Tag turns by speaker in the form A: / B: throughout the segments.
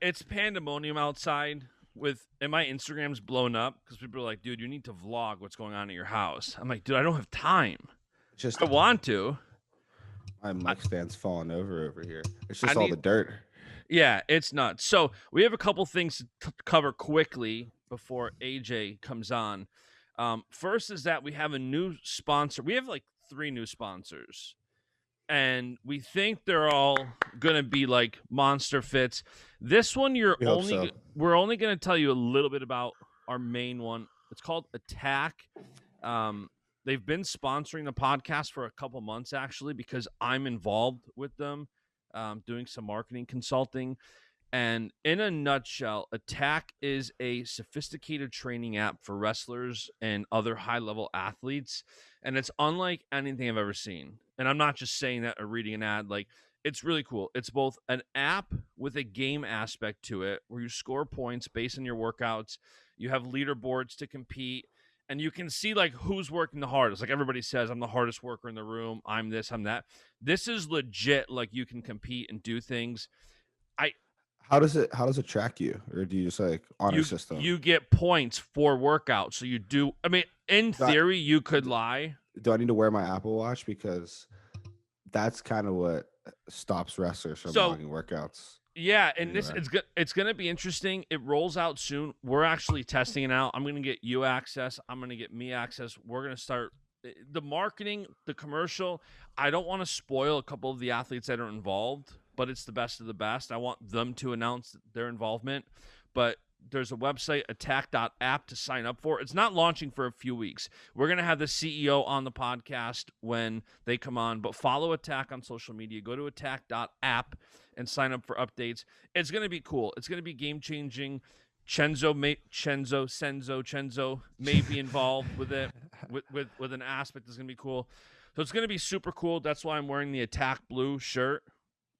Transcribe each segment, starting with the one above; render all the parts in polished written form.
A: it's pandemonium outside and my Instagram's blown up because people are like, dude, you need to vlog what's going on at your house. I'm like, dude, I don't have time. I want to.
B: My mic stand's falling over here. It's just all the dirt.
A: Yeah, it's nuts. So we have a couple things to cover quickly before AJ comes on. First is that we have a new sponsor. We have like 3 new sponsors. And we think they're all going to be like monster fits. This one we're only going to tell you a little bit about our main one. It's called ATAC. They've been sponsoring the podcast for a couple months actually because I'm involved with them doing some marketing consulting. And in a nutshell, ATAC is a sophisticated training app for wrestlers and other high-level athletes. And it's unlike anything I've ever seen. And I'm not just saying that or reading an ad. Like, it's really cool. It's both an app with a game aspect to it where you score points based on your workouts. You have leaderboards to compete. And you can see, like, who's working the hardest. Like, everybody says, I'm the hardest worker in the room. I'm this, I'm that. This is legit. Like, you can compete and do things.
B: How does it track you, or do you just like honor system?
A: You get points for workouts, so you do. I mean, in theory, you could lie.
B: Do I need to wear my Apple Watch because that's kind of what stops wrestlers from logging workouts?
A: Yeah, and it's going to be interesting. It rolls out soon. We're actually testing it out. I'm going to get you access. I'm going to get me access. We're going to start the marketing, the commercial. I don't want to spoil a couple of the athletes that are involved, but it's the best of the best. I want them to announce their involvement. But there's a website, ATAC.app, to sign up for. It's not launching for a few weeks. We're going to have the CEO on the podcast when they come on. But follow ATAC on social media. Go to ATAC.app and sign up for updates. It's going to be cool. It's going to be game-changing. Cenzo may be involved with it, with an aspect that's going to be cool. So it's going to be super cool. That's why I'm wearing the ATAC blue shirt.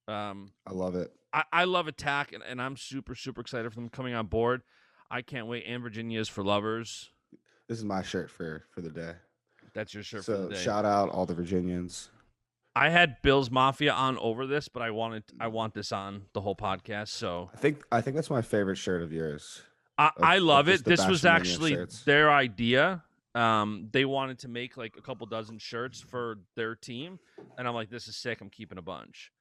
B: I love it.
A: I love ATAC, and I'm super, super excited for them coming on board. I can't wait. And Virginia is for lovers.
B: This is my shirt for the day.
A: That's your shirt for the day.
B: So shout out all the Virginians.
A: I had Bill's Mafia on over this, but I want this on the whole podcast. So
B: I think that's my favorite shirt of yours.
A: I love it. This was actually their idea. They wanted to make like a couple dozen shirts for their team, and I'm like, this is sick. I'm keeping a bunch.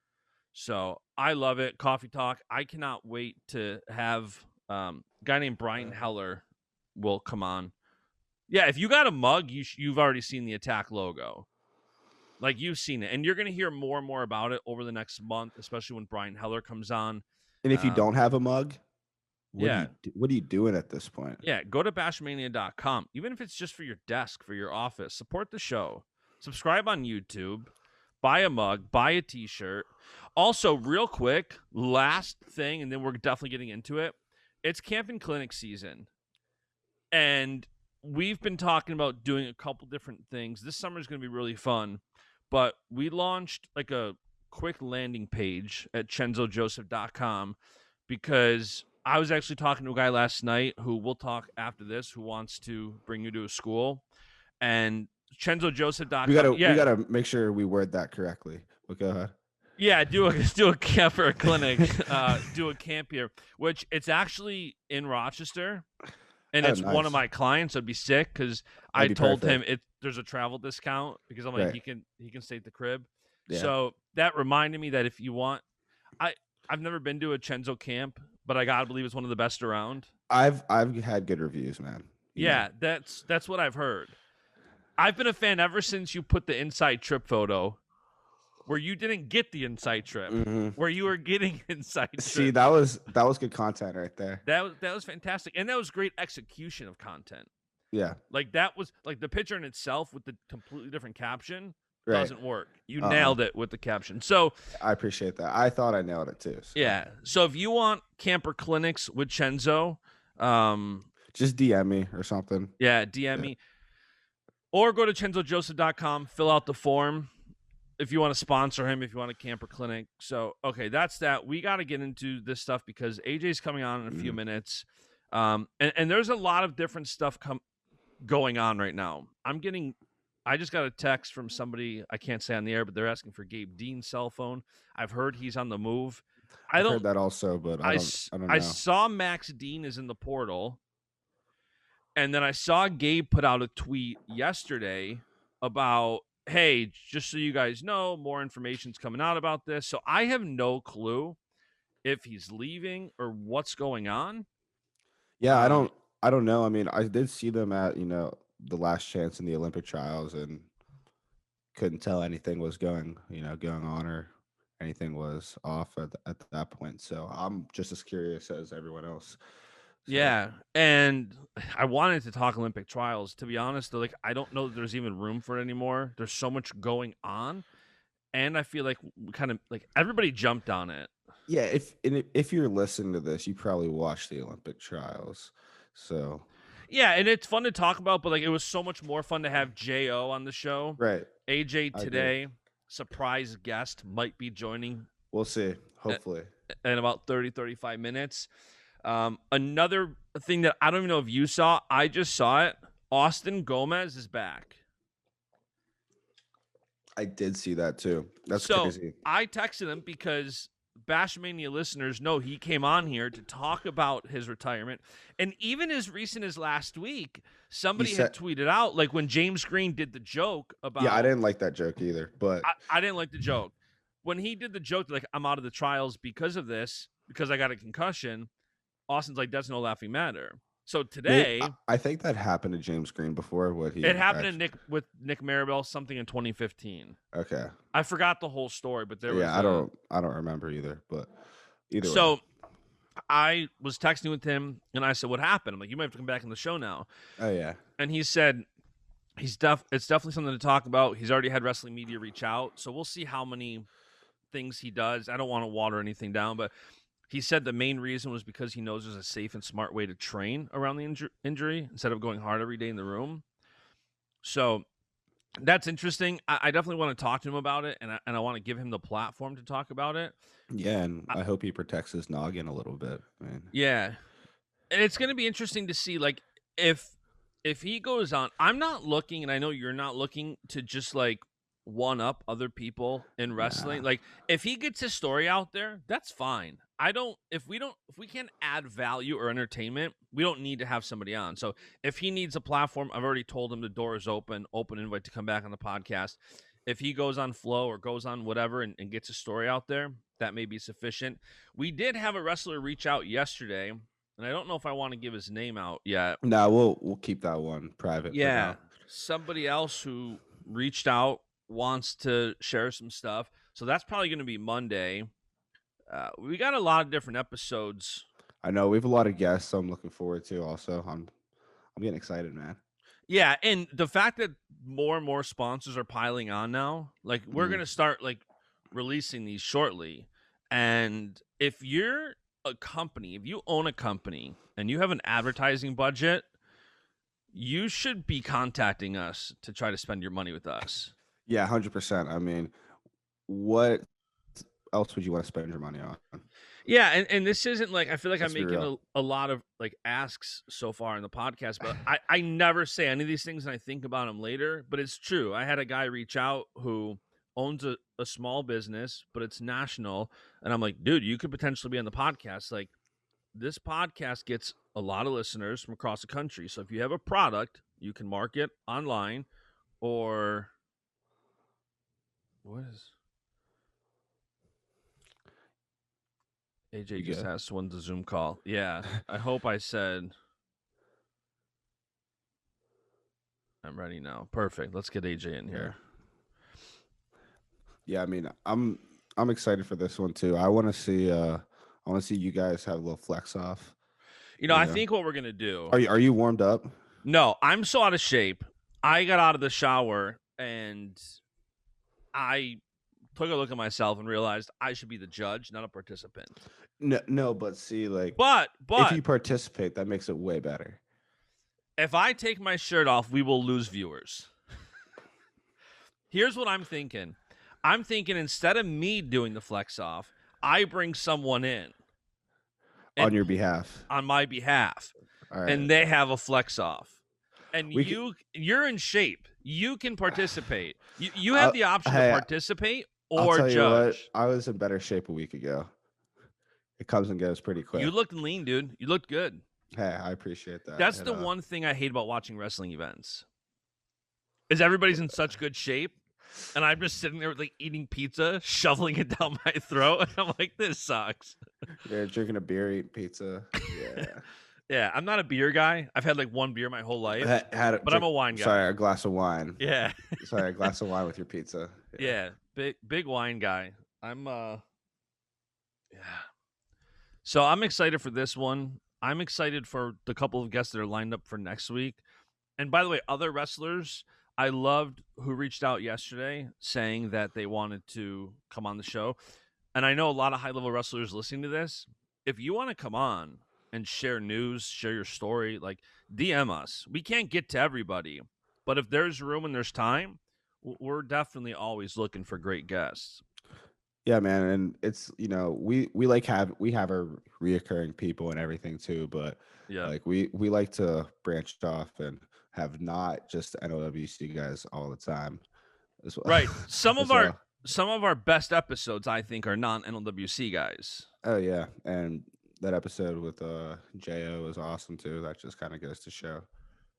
A: So I love it. Coffee Talk. I cannot wait to have a guy named Brian Heller will come on. Yeah, if you got a mug, you've already seen the ATAC logo. Like, you've seen it. And you're going to hear more and more about it over the next month, especially when Brian Heller comes on.
B: And if you don't have a mug, what are you doing at this point?
A: Yeah, go to Baschamania.com. Even if it's just for your desk, for your office, support the show. Subscribe on YouTube. Buy a mug. Buy a T-shirt. Also, real quick, last thing, and then we're definitely getting into it. It's camp and clinic season. And we've been talking about doing a couple different things. This summer is going to be really fun. But we launched like a quick landing page at CenzoJoseph.com because I was actually talking to a guy last night who we'll talk after this, who wants to bring you to a school. And CenzoJoseph.com. We
B: gotta make sure we word that correctly. But go ahead.
A: Yeah, do a camp or a clinic. Do a camp here, which it's actually in Rochester. And it's nice. One of my clients. I'd be sick because I told him there's a travel discount because I'm like, he can stay at the crib. Yeah. So that reminded me that if you want, I've never been to a Cenzo camp, but I gotta believe it's one of the best around.
B: I've had good reviews, man.
A: Yeah, that's what I've heard. I've been a fan ever since you put the inside trip photo where you didn't get the inside trip, where you were getting inside trip.
B: See, that was good content right there.
A: That was fantastic. And that was great execution of content.
B: Yeah.
A: Like, that was like the picture in itself with the completely different caption doesn't work. You nailed it with the caption. So
B: I appreciate that. I thought I nailed it too. So.
A: Yeah. So if you want camper clinics with Cenzo,
B: just DM me or something.
A: Yeah, DM me. Or go to CenzoJoseph.com, fill out the form. If you want to sponsor him, if you want a camper clinic. So, okay, that's that. We got to get into this stuff because AJ's coming on in a few minutes. And there's a lot of different stuff going on right now. I just got a text from somebody I can't say on the air, but they're asking for Gabe Dean's cell phone. I've heard he's on the move.
B: I've heard that also, but I don't
A: I
B: know.
A: saw Max Dean is in the portal, and then I saw Gabe put out a tweet yesterday about, hey, just so you guys know, more information's coming out about this. So I have no clue if he's leaving or what's going on.
B: Yeah, I don't know. I mean, I did see them at, the last chance in the Olympic trials and couldn't tell anything was going on or anything was off at that point. So I'm just as curious as everyone else. So
A: Yeah, and I wanted to talk Olympic trials. To be honest, though, like I don't know that there's even room for it anymore. There's so much going on, and I feel like we kind of like everybody jumped on it.
B: yeah, if you're listening to this, you probably watched the Olympic trials. So
A: Yeah, and it's fun to talk about, but like it was so much more fun to have Jo on the show.
B: right,
A: AJ
B: I agree.
A: today, surprise guest, might be joining
B: We'll see. Hopefully.
A: in about 35 minutes. Another thing that I don't even know if you saw, I just saw it. Austin Gomez is back.
B: I did see that too. That's
A: So
B: crazy.
A: I texted him because Baschamania listeners know he came on here to talk about his retirement. And even as recent as last week, somebody had tweeted out, like when James Green did the joke about...
B: Yeah, I didn't like that joke either, but...
A: I didn't like the joke. When he did the joke, like, I'm out of the trials because of this, because I got a concussion, Austin's like, that's no laughing matter. So today...
B: I think that happened to James Green before.
A: It happened to Nick Maribel, something in 2015.
B: Okay.
A: I forgot the whole story, but there was...
B: I don't remember either, but either way.
A: So I was texting with him, and I said, what happened? I'm like, you might have to come back on the show now.
B: Oh, yeah.
A: And he said, it's definitely something to talk about. He's already had wrestling media reach out, so we'll see how many things he does. I don't want to water anything down, but he said the main reason was because he knows there's a safe and smart way to train around the injury instead of going hard every day in the room. So that's interesting. I definitely want to talk to him about it, and I want to give him the platform to talk about it.
B: Yeah, and I hope he protects his noggin a little bit, man.
A: Yeah, and it's going to be interesting to see, like, if he goes on. I'm not looking, and I know you're not looking to just like one up other people in wrestling. Like, if he gets his story out there, that's fine. If we can't add value or entertainment, we don't need to have somebody on. So if he needs a platform, I've already told him the door is open invite to come back on the podcast. If he goes on Flow or goes on whatever and gets a story out there, that may be sufficient. We did have a wrestler reach out yesterday, and I don't know if I want to give his name out yet.
B: No, we'll keep that one private.
A: Yeah, somebody else who reached out wants to share some stuff. So that's probably going to be Monday. We got a lot of different episodes.
B: I know we have a lot of guests, so I'm looking forward to. Also, I'm getting excited, man.
A: Yeah, and the fact that more and more sponsors are piling on now, like we're going to start like releasing these shortly. And if you're a company, if you own a company and you have an advertising budget, you should be contacting us to try to spend your money with us.
B: Yeah, 100%. I mean, what else would you want to spend your money on?
A: Yeah, and this isn't like, I feel like I'm making a lot of like asks so far in the podcast, but I never say any of these things and I think about them later, but it's true. I had a guy reach out who owns a small business, but it's national, and I'm like, dude, you could potentially be on the podcast. Like, this podcast gets a lot of listeners from across the country, so if you have a product, you can market online, or what is... AJ just asked when's the Zoom call. Yeah, I hope I said I'm ready now. Perfect. Let's get AJ in here.
B: Yeah, I mean, I'm excited for this one too. I want to see you guys have a little flex off.
A: I think what we're gonna do.
B: Are you warmed up?
A: No, I'm so out of shape. I got out of the shower and I took a look at myself and realized I should be the judge, not a participant.
B: No, but see, like,
A: but
B: if you participate, that makes it way better.
A: If I take my shirt off, we will lose viewers. Here's what I'm thinking. I'm thinking instead of me doing the flex off, I bring someone in.
B: On your behalf.
A: On my behalf.
B: All right.
A: And they have a flex off. And you're in shape. You can participate. You have the option to participate or judge.
B: I was in better shape a week ago. it comes and goes pretty quick.
A: You looked lean, dude. You looked good.
B: Hey, I appreciate that.
A: That's the one thing I hate about watching wrestling events. Is everybody's in such good shape, and I'm just sitting there like eating pizza, shoveling it down my throat, and I'm like, this sucks.
B: Yeah, drinking a beer, eating pizza. Yeah.
A: Yeah, I'm not a beer guy. I've had like one beer my whole life, but I'm a wine guy.
B: Sorry, a glass of wine.
A: Yeah.
B: Sorry, a glass of wine with your pizza.
A: Yeah, big wine guy. I'm yeah. So I'm excited for this one. I'm excited for the couple of guests that are lined up for next week. And by the way, other wrestlers I loved who reached out yesterday saying that they wanted to come on the show. And I know a lot of high-level wrestlers listening to this. If you want to come on and share news, share your story, like DM us. We can't get to everybody, but if there's room and there's time, we're definitely always looking for great guests.
B: Yeah, man, and it's we have our reoccurring people and everything too, but
A: Yeah,
B: like we like to branch off and have not just NOWC guys all the time as well.
A: Right. Some of our best episodes I think are non-NLWC guys.
B: Oh yeah, and that episode with Jo was awesome too. That just kind of goes to show.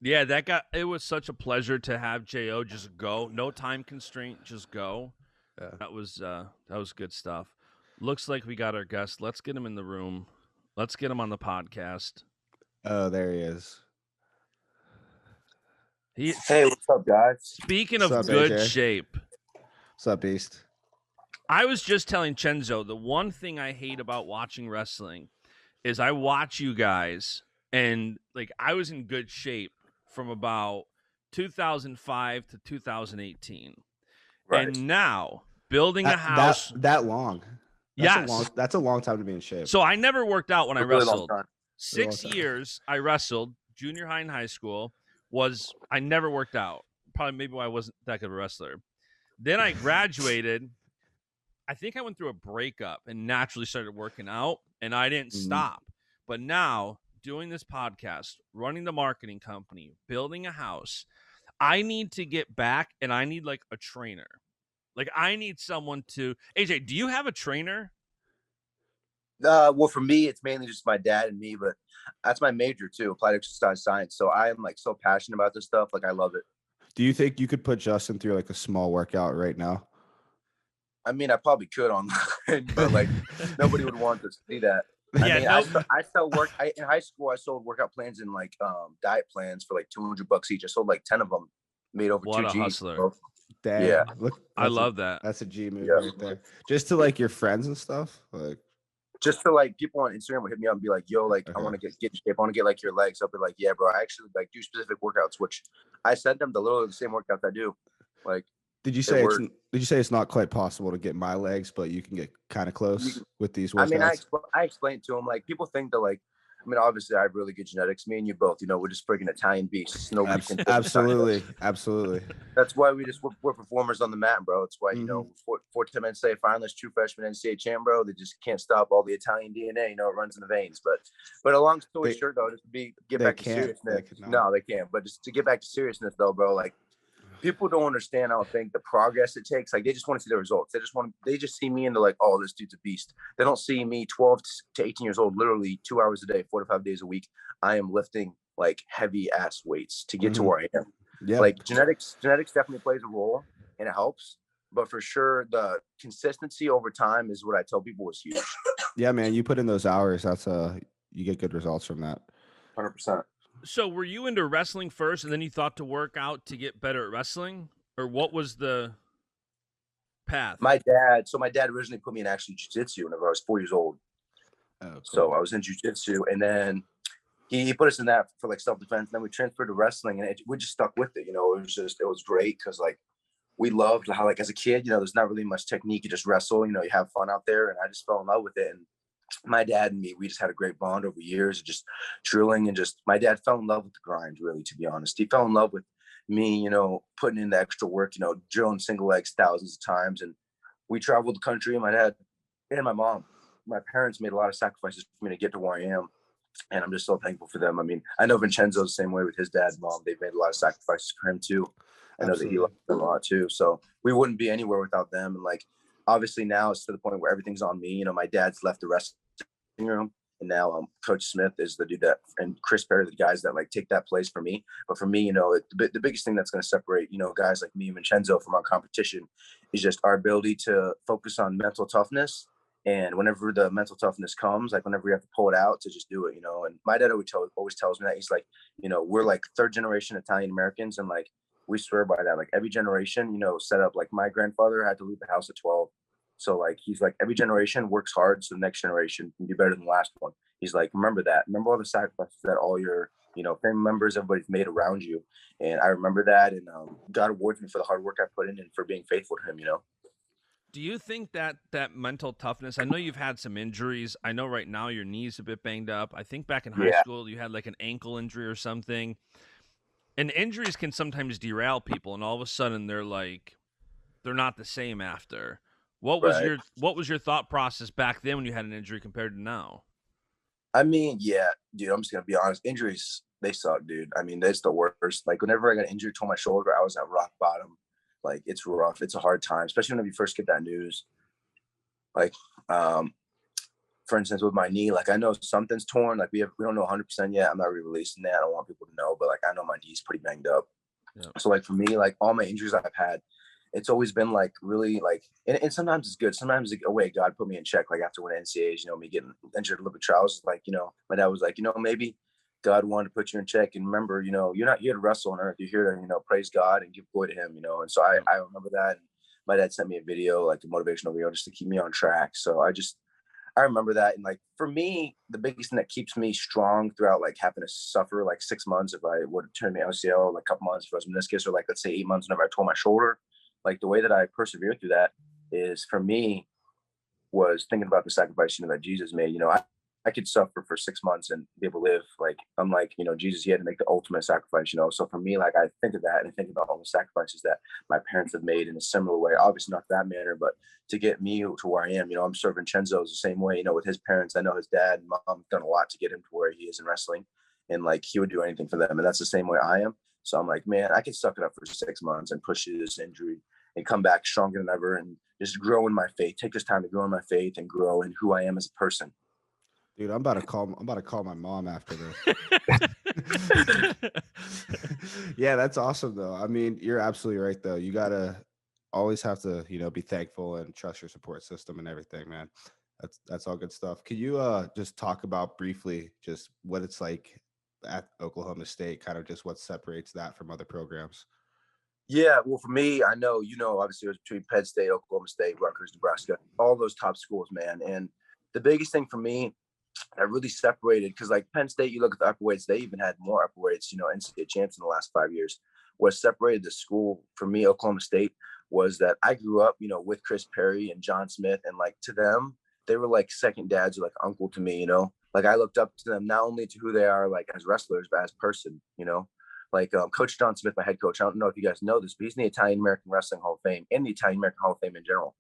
A: Yeah, it was such a pleasure to have Jo just go. No time constraint, just go.
B: Yeah.
A: That was good stuff. Looks like we got our guest. Let's get him in the room. Let's get him on the podcast.
B: Oh, there he is.
C: Hey, what's up, guys?
A: Speaking of good
B: AJ?
A: shape.
B: What's up, Beast?
A: I was just telling Cenzo, the one thing I hate about watching wrestling is I watch you guys and like I was in good shape from about 2005 to 2018.
C: Right.
A: And now building a house
B: that long. That's a long time to be in shape.
A: So I never worked out when I
C: Really
A: wrestled.
C: long time.
A: 6 years I wrestled, junior high and high school. I never worked out. Probably maybe why I wasn't that good of a wrestler. Then I graduated. I think I went through a breakup and naturally started working out, and I didn't stop. But now, doing this podcast, running the marketing company, building a house, I need to get back, and I need like a trainer. Like I need someone to. AJ, do you have a trainer?
C: Well, for me, it's mainly just my dad and me, but that's my major too, applied exercise science. So I am like so passionate about this stuff. Like I love it.
B: Do you think you could put Justin through like a small workout right now?
C: I mean, I probably could online, but like nobody would want to see that.
A: Yeah,
C: I sell in high school. I sold workout plans and like diet plans for like $200 each. I sold like 10 of them, made over
A: what
C: 2
A: a
C: G's.
A: hustler.
C: Bro.
B: Damn.
C: Yeah.
B: Look,
A: I love that.
B: That's a G move right there. Just to like your friends and stuff, like.
C: Just for like people on Instagram would hit me up and be like, yo, like I want to get in shape. I want to get like your legs. I'll be like, yeah, bro, I actually like do specific workouts, which I send them literally the same workouts I do. Like,
B: did you say it's not quite possible to get my legs, but you can get kind of close with these workouts?
C: I mean, I explained to them, like people think that like, I mean, obviously I have really good genetics. Me and you both, we're just freaking Italian beasts. Nobody can
B: absolutely.
C: That's why we're performers on the mat, bro. It's why, four-time NCAA finalist, true freshman NCAA champ, bro. They just can't stop all the Italian DNA. It runs in the veins. But a long story short, though, just to get back to seriousness. No, they can't. But just to get back to seriousness, though, bro, like people don't understand, I don't think, the progress it takes. Like they just want to see the results. They just see me and they're like, oh, this dude's a beast. They don't see me 12 to 18 years old, literally 2 hours a day, 4 to 5 days a week. I am lifting like heavy ass weights to get to where I am. Yeah. Like genetics definitely plays a role and it helps. But for sure, the consistency over time is what I tell people is huge.
B: Yeah, man, you put in those hours. That's you get good results from that.
C: 100%.
A: So were you into wrestling first and then you thought to work out to get better at wrestling? Or what was the path?
C: My dad originally put me in actually jiu-jitsu whenever I was 4 years old.
B: Oh, cool.
C: So I was in jiu-jitsu and then he put us in that for like self-defense. And then we transferred to wrestling and we just stuck with it. It was great because like we loved how like as a kid, there's not really much technique. You just wrestle, you have fun out there. And I just fell in love with it. And my dad and me, we just had a great bond over years, just drilling and just my dad fell in love with the grind, really, to be honest. He fell in love with me, putting in the extra work, drilling single legs thousands of times. And we traveled the country, and my dad and my mom, my parents made a lot of sacrifices for me to get to where I am. And I'm just so thankful for them. I mean, I know Vincenzo's the same way with his dad and mom. They've made a lot of sacrifices for him too. I know that he loves them a lot too. So we wouldn't be anywhere without them. And like, obviously now it's to the point where everything's on me. My dad's left the rest room. And now Coach Smith is the dude that, and Chris Perry, the guys that like take that place for me. But for me, you know, the biggest thing that's going to separate, you know, guys like me and Cenzo from our competition is just our ability to focus on mental toughness. And whenever the mental toughness comes, like whenever you have to pull it out, to just do it, you know. And my dad always tells me that. He's like, you know, we're like third generation Italian Americans, and like we swear by that. Like every generation, you know, set up. Like my grandfather had to leave the house at 12. So like he's like, every generation works hard so the next generation can do better than the last one. He's like, remember that. Remember all the sacrifices that all your, you know, family members, everybody's made around you. And I remember that. And God awards me for the hard work I put in and for being faithful to him, you know.
A: Do you think that mental toughness? I know you've had some injuries. I know right now your knee's a bit banged up. I think back in high school you had like an ankle injury or something. And injuries can sometimes derail people, and all of a sudden they're not the same after. What was your thought process back then when you had an injury compared to now?
C: I mean, yeah, dude, I'm just gonna be honest. Injuries, they suck, dude. I mean, that's the worst. Like whenever I got injured to my shoulder, I was at rock bottom. Like it's rough. It's a hard time, especially whenever you first get that news. Like, for instance, with my knee, like I know something's torn. Like we don't know 100% yet. I'm not re-releasing that. I don't want people to know, but like I know my knee's pretty banged up. Yeah. So like for me, like all my injuries I've had, it's always been like really like, and sometimes it's good. Sometimes like, oh wait, God put me in check. Like after winning NCAAs, you know, me getting injured in Olympic trials, like, you know, my dad was like, you know, maybe God wanted to put you in check. And remember, you know, you're not here to wrestle on earth. You're here to, you know, praise God and give glory to him, you know. And so I remember that. And my dad sent me a video, like a motivational video, just to keep me on track. So I remember that. And like, for me, the biggest thing that keeps me strong throughout like having to suffer like 6 months, if I would turn my LCL, like a couple months if I was meniscus, or like, let's say 8 months whenever I tore my shoulder, like the way that I persevered through that is, for me, was thinking about the sacrifice, you know, that Jesus made. You know, I could suffer for 6 months and be able to live. Like, I'm like, you know, Jesus, he had to make the ultimate sacrifice, you know. So for me, like I think of that and I think about all the sacrifices that my parents have made in a similar way, obviously not that manner, but to get me to where I am. You know, I'm serving Cenzo's the same way, you know, with his parents. I know his dad and mom have done a lot to get him to where he is in wrestling, and like he would do anything for them. And that's the same way I am. So I'm like, man, I could suck it up for 6 months and push through this injury and come back stronger than ever and just grow in my faith. Take this time to grow in my faith and grow in who I am as a person.
B: Dude, I'm about to call my mom after this. Yeah, that's awesome though. I mean, you're absolutely right though. You gotta always have to, you know, be thankful and trust your support system and everything, man. That's all good stuff. Could you just talk about briefly just what it's like at Oklahoma State, kind of just what separates that from other programs?
C: Yeah, well, for me, I know, you know, obviously it was between Penn State, Oklahoma State, Rutgers, Nebraska, all those top schools, man. And the biggest thing for me that really separated, because like Penn State, you look at the upper weights, they even had more upper weights, you know, NCAA champs in the last 5 years. What separated the school for me, Oklahoma State, was that I grew up, you know, with Chris Perry and John Smith, and like to them, they were like second dads or like uncle to me, you know. Like I looked up to them not only to who they are like as wrestlers, but as person, you know. Like Coach John Smith, my head coach, I don't know if you guys know this, but he's in the Italian American Wrestling Hall of Fame and the Italian American Hall of Fame in general.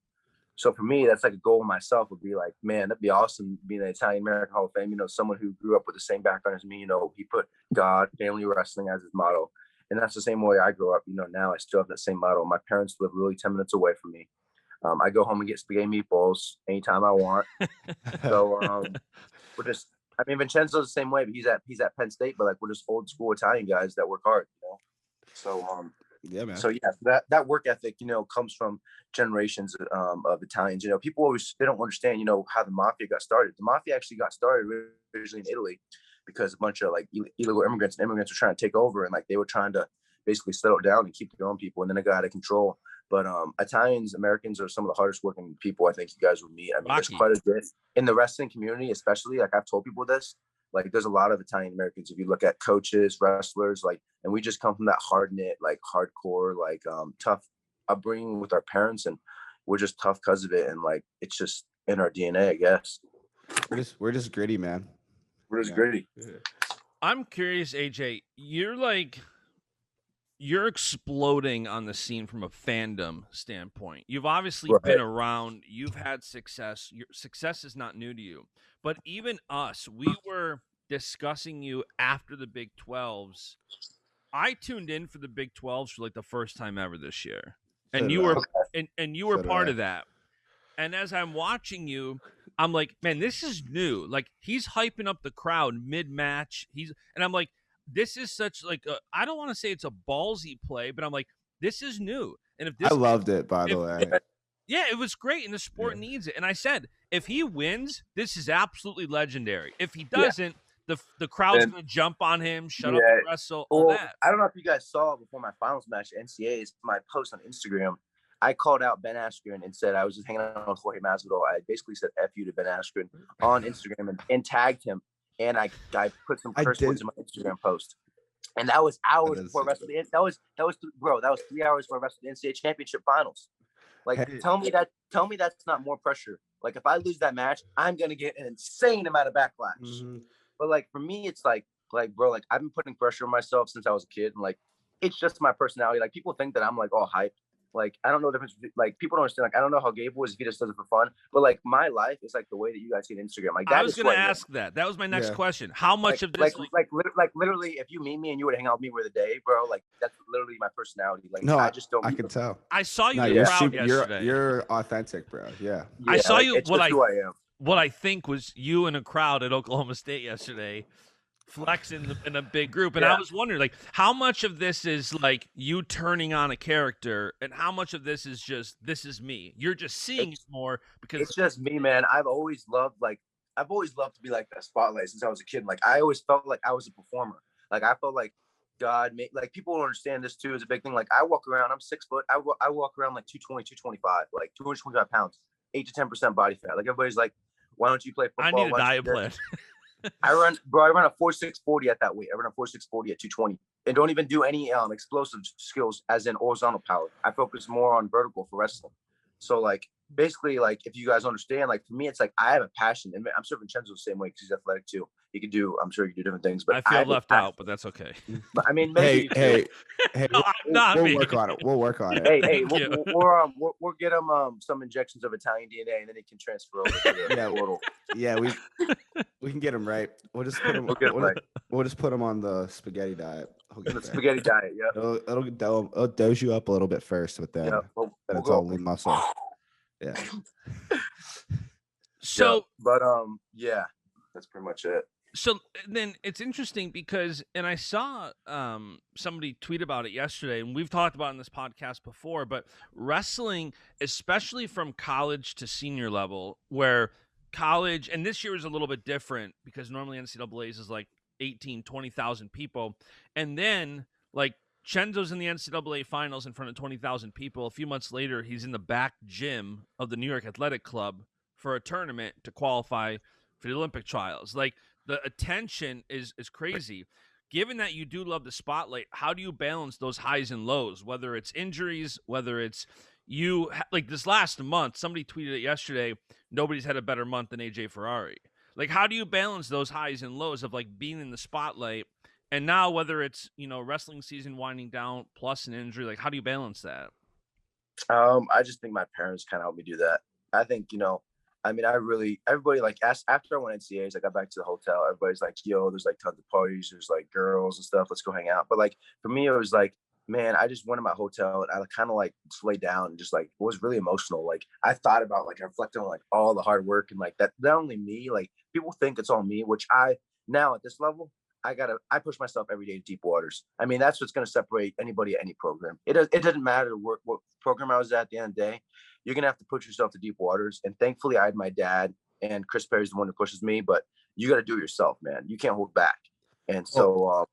C: So for me, that's like a goal myself, would be like, man, that'd be awesome being an Italian American Hall of Fame, you know, someone who grew up with the same background as me, you know, he put God, family, wrestling as his motto. And that's the same way I grew up, you know. Now I still have that same motto. My parents live really 10 minutes away from me. I go home and get spaghetti meatballs anytime I want. So we're just, I mean, Vincenzo's the same way, but he's at Penn State, but like we're just old school Italian guys that work hard, you know. So
B: yeah, man.
C: So yeah, that work ethic, you know, comes from generations of Italians. You know, people always, they don't understand, you know, how the mafia got started. The mafia actually got started originally in Italy because a bunch of like illegal immigrants were trying to take over, and like they were trying to basically settle down and keep their own people, and then it got out of control. But Italians, Americans are some of the hardest working people I think you guys would meet. I mean, there's quite a bit in the wrestling community, especially. Like I've told people this. Like there's a lot of Italian Americans. If you look at coaches, wrestlers, like, and we just come from that hard knit, like hardcore, like tough upbringing with our parents, and we're just tough because of it. And like it's just in our DNA, I guess.
B: We're just gritty, man.
C: We're just gritty.
A: I'm curious, AJ. You're exploding on the scene from a fandom standpoint. You've obviously been around. You've had success. Your success is not new to you. But even us, we were discussing you after the Big 12s. I tuned in for the Big 12s for like the first time ever this year. And you were and you were part of that. And as I'm watching you, I'm like, man, this is new. Like he's hyping up the crowd mid-match. And I'm like, this is such like I don't want to say it's a ballsy play, but I'm like, this is new. And if
B: I
A: this
B: loved it, by the way.
A: yeah, it was great, and the sport needs it. And I said, if he wins, this is absolutely legendary. If he doesn't, the crowd's going to jump on him, shut up the wrestle, all that.
C: I don't know if you guys saw before my finals match, NCAAs, my post on Instagram, I called out Ben Askren and said I was just hanging out with Jorge Masvidal. I basically said F you to Ben Askren on Instagram and tagged him. And I put some curse words in my Instagram post. And that was hours before wrestling. That was 3 hours before wrestling the NCAA championship finals. Like, tell me that's not more pressure. Like, if I lose that match, I'm gonna get an insane amount of backlash. Mm-hmm. But like for me, it's like, bro, like I've been putting pressure on myself since I was a kid, and like it's just my personality. Like people think that I'm like all hype. Like I don't know the difference. Like people don't understand. Like I don't know how Gabe was if he just does it for fun. But like my life is like the way that you guys see on Instagram. Like that
A: I was gonna ask that. That was my next question. How much of this?
C: Like literally, if you meet me and you were to hang out with me for the day, bro, like that's literally my personality. Like
B: no,
C: I just don't.
B: I can tell.
A: I saw you in the crowd yesterday.
B: You're authentic, bro. Yeah.
A: I saw you.
C: It's who I am.
A: What I think was you in a crowd at Oklahoma State yesterday, flexing in a big group, and I was wondering, like, how much of this is like you turning on a character, and how much of this is just this is me. You're just seeing it more because
C: it's just me, man. I've always loved to be like that spotlight since I was a kid. Like I always felt like I was a performer. Like I felt like God made, like people don't understand this too is a big thing. Like I walk around, I'm 6 foot. I walk around like 220, 225, like 225 pounds, 8 to 10% body fat. Like everybody's like, why don't you play football?
A: I need a diet plan.
C: I run a 4.640 at that weight. I run a 4.640 at 220, and don't even do any explosive skills as in horizontal power. I focus more on vertical for wrestling. So like basically, like if you guys understand, like for me, it's like I have a passion, and I'm serving Cenzo the same way because he's athletic too. I'm sure you can do different things, but
A: I feel left out, but that's okay.
C: But, I mean, maybe
B: hey,
A: we'll
B: work on it. We'll work on it.
C: Hey, we'll get him some injections of Italian DNA, and then he can transfer over to the portal.
B: Yeah, we can get him right. We'll just put him. We'll just put him on the spaghetti diet.
C: The spaghetti diet, yeah.
B: It'll dose you up a little bit first, but then it's all lean muscle. Yeah.
A: So,
C: but that's pretty much it.
A: So then it's interesting because, and I saw somebody tweet about it yesterday, and we've talked about it in this podcast before, but wrestling, especially from college to senior level, where college, and this year is a little bit different because normally NCAA's is like 18, 20,000 people. And then like Cenzo's in the NCAA finals in front of 20,000 people. A few months later, he's in the back gym of the New York Athletic Club for a tournament to qualify for the Olympic trials. Like, the attention is crazy. Given that you do love the spotlight, how do you balance those highs and lows, whether it's injuries, whether it's you, like this last month, somebody tweeted it yesterday, nobody's had a better month than AJ Ferrari. Like, how do you balance those highs and lows of like being in the spotlight and now whether it's, wrestling season winding down plus an injury, like how do you balance that?
C: I just think my parents kind of helped me do that. I think, I mean, everybody like asked after I won NCAAs, I got back to the hotel. Everybody's like, yo, there's like tons of parties. There's like girls and stuff. Let's go hang out. But like, for me, it was like, man, I just went to my hotel and I kind of like just laid down and just like, it was really emotional. Like I thought about like, I reflected on like all the hard work and like that, not only me, like people think it's all me, which now at this level, I push myself every day to deep waters. I mean, that's what's going to separate anybody at any program. It doesn't matter what program I was at the end of the day. You're going to have to push yourself to deep waters. And thankfully I had my dad, and Chris Perry's the one who pushes me, but you got to do it yourself, man. You can't hold back. And so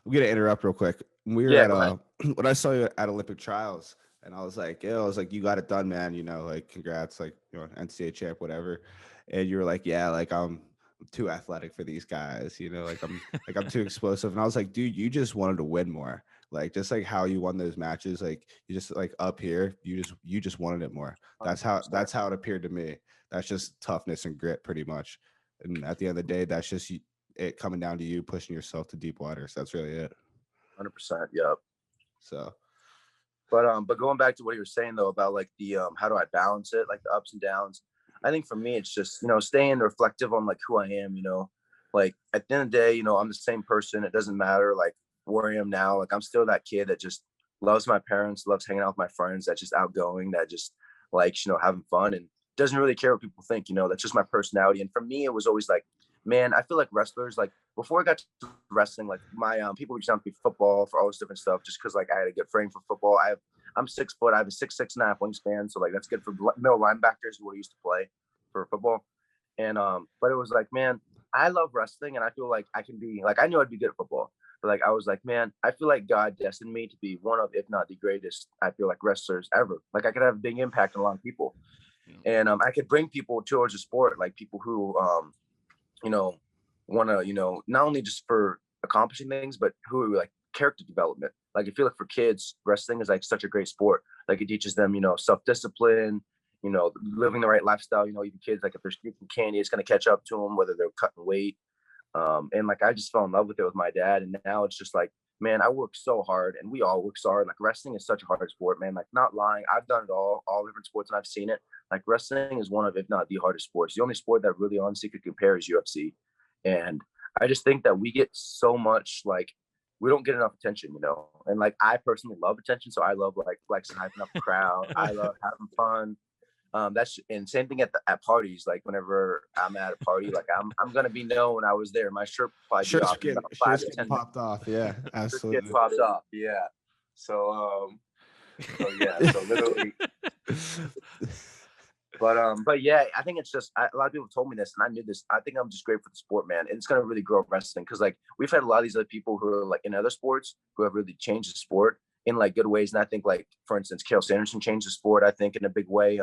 B: we're going to interrupt real quick. We were at when I saw you at Olympic trials, and I was like, you got it done, man. Like congrats, like, NCAA champ, whatever. And you were like, yeah, like I'm too athletic for these guys, like I'm too explosive. And I was like, dude, you just wanted to win more. Like, just like how you won those matches, like you just like up here, you just wanted it more. That's how it appeared to me. That's just toughness and grit pretty much. And at the end of the day, that's just it coming down to you pushing yourself to deep waters. That's really it.
C: 100%. Yep.
B: So,
C: but going back to what you were saying though, about like the, how do I balance it? Like the ups and downs. I think for me, it's just, staying reflective on like who I am, like at the end of the day, I'm the same person. It doesn't matter like where I am now. Like I'm still that kid that just loves my parents, loves hanging out with my friends, that's just outgoing, that just likes, having fun, and doesn't really care what people think, that's just my personality. And for me, it was always like, man, I feel like wrestlers, like before I got to wrestling, like my people reached out to me football for all this different stuff, just because like I had a good frame for football. I'm 6 foot, I have a 6'6.5" wingspan, so like that's good for middle linebackers who used to play for football. And but it was like, man, I love wrestling, and I feel like I can be like, I knew I'd be good at football, but like I was like, man, I feel like God destined me to be one of, if not the greatest, I feel like wrestlers ever. Like I could have a big impact on a lot of people, and I could bring people towards the sport, like people who want to, not only just for accomplishing things, but who like character development. Like I feel like for kids, wrestling is like such a great sport. Like it teaches them, self-discipline, living the right lifestyle. Even kids, like if they're sneaking candy, it's going to catch up to them, whether they're cutting weight. And like I just fell in love with it with my dad, and now it's just like, man, I work so hard, and we all work so hard. Like wrestling is such a hard sport, man. Like not lying, I've done it all different sports, and I've seen it. Like wrestling is one of, if not the hardest sports. The only sport that really honestly could compare is UFC. And I just think that we get so much, like we don't get enough attention, and like I personally love attention, so I love like flexing, hyping up the crowd. I love having fun. That's, and same thing at parties. Like whenever I'm at a party, like I'm gonna be known I was there. My shirt probably
B: shirts get popped off. Yeah, absolutely.
C: Get popped off. Yeah. So yeah. So literally. But yeah, I think it's just a lot of people told me this, and I knew this. I think I'm just great for the sport, man. And it's gonna really grow wrestling, because like we've had a lot of these other people who are like in other sports who have really changed the sport in like good ways. And I think like, for instance, Cael Sanderson changed the sport, I think, in a big way.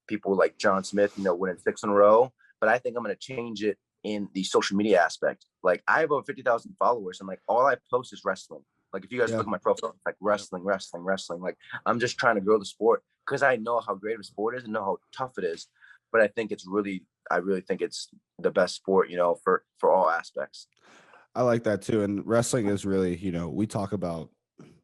C: People like John Smith, winning 6 in a row. But I think I'm gonna change it in the social media aspect. Like I have over 50,000 followers, and like all I post is wrestling. Like if you guys look at my profile, it's like wrestling. Like I'm just trying to grow the sport, because I know how great of a sport is and know how tough it is. But I think I really think it's the best sport, for all aspects.
B: I like that too. And wrestling is really, we talk about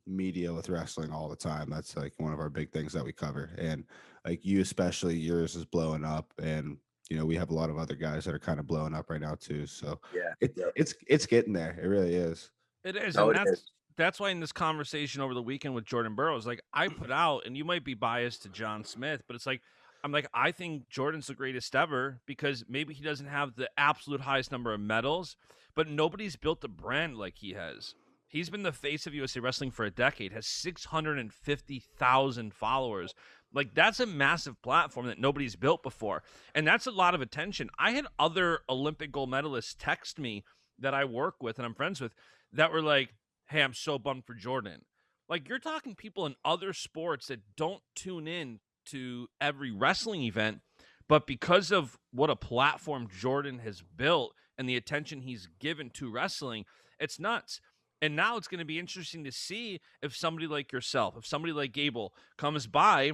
B: media with wrestling all the time. That's like one of our big things that we cover. And like you, especially, yours is blowing up, and we have a lot of other guys that are kind of blowing up right now too. So
C: yeah,
B: it's getting there. It really is.
A: It is.
C: No,
A: And that's why in this conversation over the weekend with Jordan Burroughs, like I put out, and you might be biased to John Smith, but it's like, I'm like, I think Jordan's the greatest ever, because maybe he doesn't have the absolute highest number of medals, but nobody's built a brand like he has. He's been the face of USA Wrestling for a decade, has 650,000 followers. Like, that's a massive platform that nobody's built before. And that's a lot of attention. I had other Olympic gold medalists text me that I work with and I'm friends with that were like, hey, I'm so bummed for Jordan. Like, you're talking people in other sports that don't tune in to every wrestling event, but because of what a platform Jordan has built and the attention he's given to wrestling, it's nuts. And now it's going to be interesting to see if somebody like yourself, if somebody like Gable comes by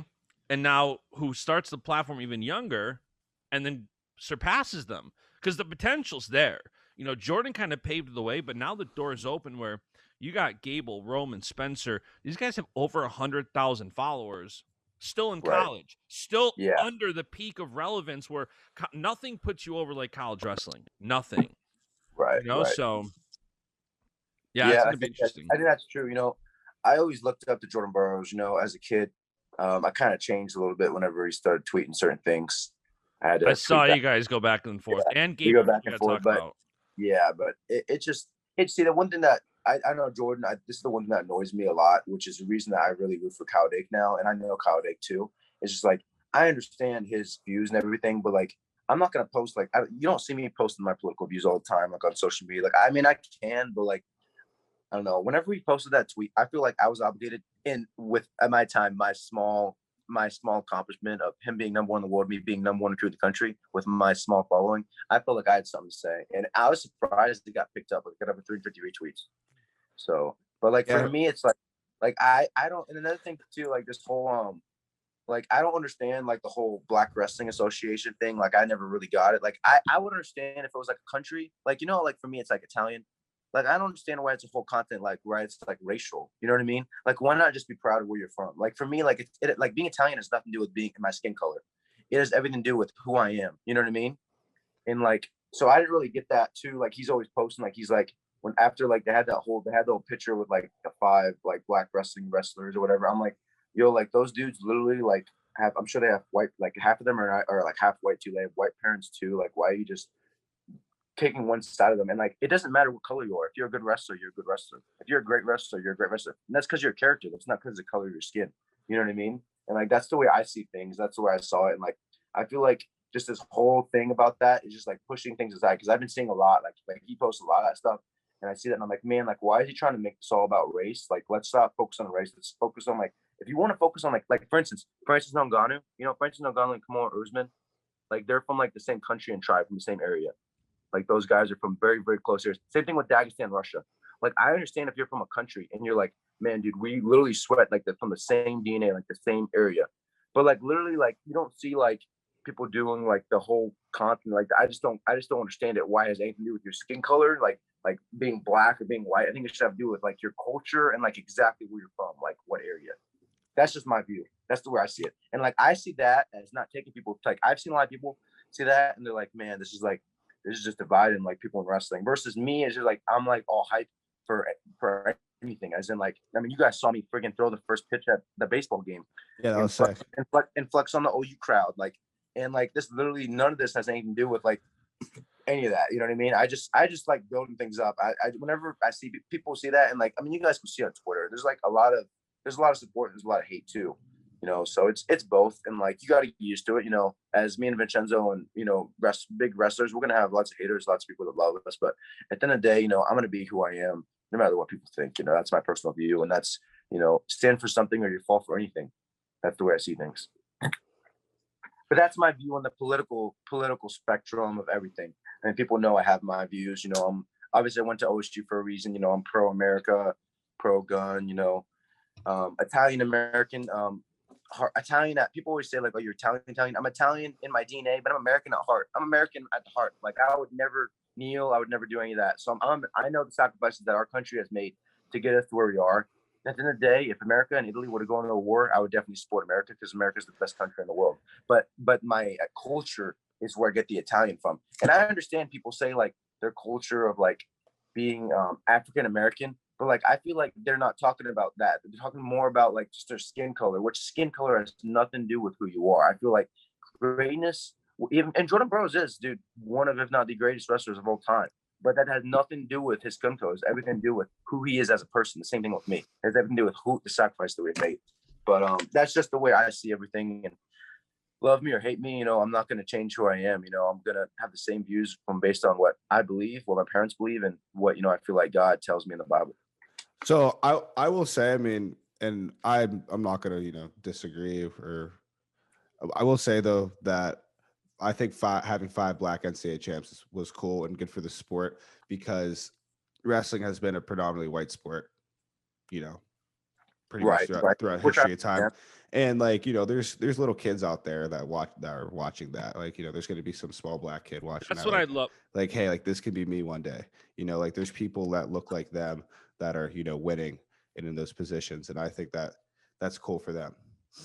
A: and now who starts the platform even younger and then surpasses them, because the potential's there. Jordan kind of paved the way, but now the door is open where you got Gable, Roman, Spencer. These guys have over 100,000 followers, still in college, still under the peak of relevance, where nothing puts you over like college wrestling. Nothing.
C: Right.
A: So yeah, it's going to be interesting.
C: I think that's true. I always looked up to Jordan Burroughs, as a kid. I kind of changed a little bit whenever he started tweeting certain things.
A: I saw you guys go back and forth, and
C: we go back and forth, but see, the one thing that I know, Jordan, this is the one thing that annoys me a lot, which is the reason that I really root for Kyle Dake now, and I know Kyle Dake too. It's just like, I understand his views and everything, but like, I'm not gonna post you don't see me posting my political views all the time, like on social media. Like, I mean, I can, but like, I don't know. Whenever he posted that tweet, I feel like I was obligated with at my time, my small accomplishment of him being number 1 in the world, me being number 1 in the country with my small following. I felt like I had something to say, and I was surprised it got picked up. It got over 350 retweets. So, but like for me, it's like I don't. And another thing too, like this whole like I don't understand like the whole Black Wrestling Association thing. Like I never really got it. Like I would understand if it was like a country, like like for me it's like Italian. Like, I don't understand why it's a whole content, like, why it's, like, racial. You know what I mean? Like, why not just be proud of where you're from? Like, for me, like, like, being Italian has nothing to do with being my skin color. It has everything to do with who I am. You know what I mean? And, like, so I didn't really get that, too. Like, he's always posting, like, he's, like, after, like, they had the whole picture with, like, the 5, like, Black wrestling wrestlers or whatever. I'm like, yo, like, those dudes literally, like, I'm sure they have white, like half of them are like half white too. They have white parents too. Like, why are you just taking one side of them? And like, it doesn't matter what color you are. If you're a good wrestler, you're a good wrestler. If you're a great wrestler, you're a great wrestler. And that's because you're a character. That's not because of the color of your skin. You know what I mean? And like, that's the way I see things. That's the way I saw it. And like, I feel like just this whole thing about that is just like pushing things aside. Cause I've been seeing a lot, like he posts a lot of that stuff. And I see that and I'm like, man, like, why is he trying to make this all about race? Like, let's stop focus on race. Let's focus on like, if you want to focus on like for instance, Francis Ngannou, you know, Francis Ngannou and Kamaru Usman, like they're from like the same country and tribe from the same area. Like those guys are from very, very close areas. Same thing with Dagestan, Russia. Like I understand if you're from a country and you're like, man, dude, we literally sweat like from the same DNA, like the same area. But like literally, like you don't see like people doing like the whole continent. Like I just don't understand it. Why it has anything to do with your skin color? Like being black or being white. I think it should have to do with like your culture and like exactly where you're from, like what area. That's just my view. That's the way I see it. And like I see that as not taking people, like I've seen a lot of people see that and they're like, man, this is just dividing like people in wrestling. Versus me, it's just like I'm like all hyped for anything. As in like, I mean, you guys saw me friggin' throw the first pitch at the baseball game.
B: Yeah, that was sick.
C: And flex on the OU crowd. Like, and like this literally none of this has anything to do with like any of that. You know what I mean? I just like building things up. I whenever I see people see that, and like, I mean, you guys can see on Twitter, there's a lot of support, there's a lot of hate too. You know, so it's both, and like you got to get used to it. You know, as me and Vincenzo and you know, big wrestlers, we're gonna have lots of haters, lots of people that love us. But at the end of the day, you know, I'm gonna be who I am, no matter what people think. You know, that's my personal view, and that's, you know, stand for something or you fall for anything. That's the way I see things. But that's my view on the political spectrum of everything. And people know I have my views. You know, obviously I went to OSU for a reason. You know, I'm pro America, pro gun. You know, Italian American. Italian. People always say like, "Oh, you're Italian." I'm Italian in my DNA, but I'm American at heart. I'm American at the heart. Like I would never kneel. I would never do any of that. So I know the sacrifices that our country has made to get us to where we are. At the end of the day, if America and Italy were to go into a war, I would definitely support America because America is the best country in the world. But my culture is where I get the Italian from. And I understand people say like their culture of like being African American, but like I feel like they're not talking about that. They're talking more about like just their skin color, which skin color has nothing to do with who you are. I feel like greatness, even and Jordan Burroughs is, dude, one of, if not the greatest wrestlers of all time. But that has nothing to do with his skin color. It's everything to do with who he is as a person. The same thing with me. It has everything to do with the sacrifice that we made. But that's just the way I see everything. And love me or hate me, you know, I'm not going to change who I am. You know, I'm going to have the same views from based on what I believe, what my parents believe, and what, you know, I feel like God tells me in the Bible.
B: So I will say, I mean, and I'm not going to, you know, disagree, or I will say though that I think having 5 black NCAA champs was cool and good for the sport, because wrestling has been a predominantly white sport, you know, pretty much throughout history of time. And like, you know, there's little kids out there that are watching that. Like, you know, there's going to be some small black kid watching
A: That's
B: that.
A: what
B: Like,
A: I love.
B: Like, hey, like this could be me one day. You know, like there's people that look like them that are, you know, winning and in those positions. And I think that that's cool for them.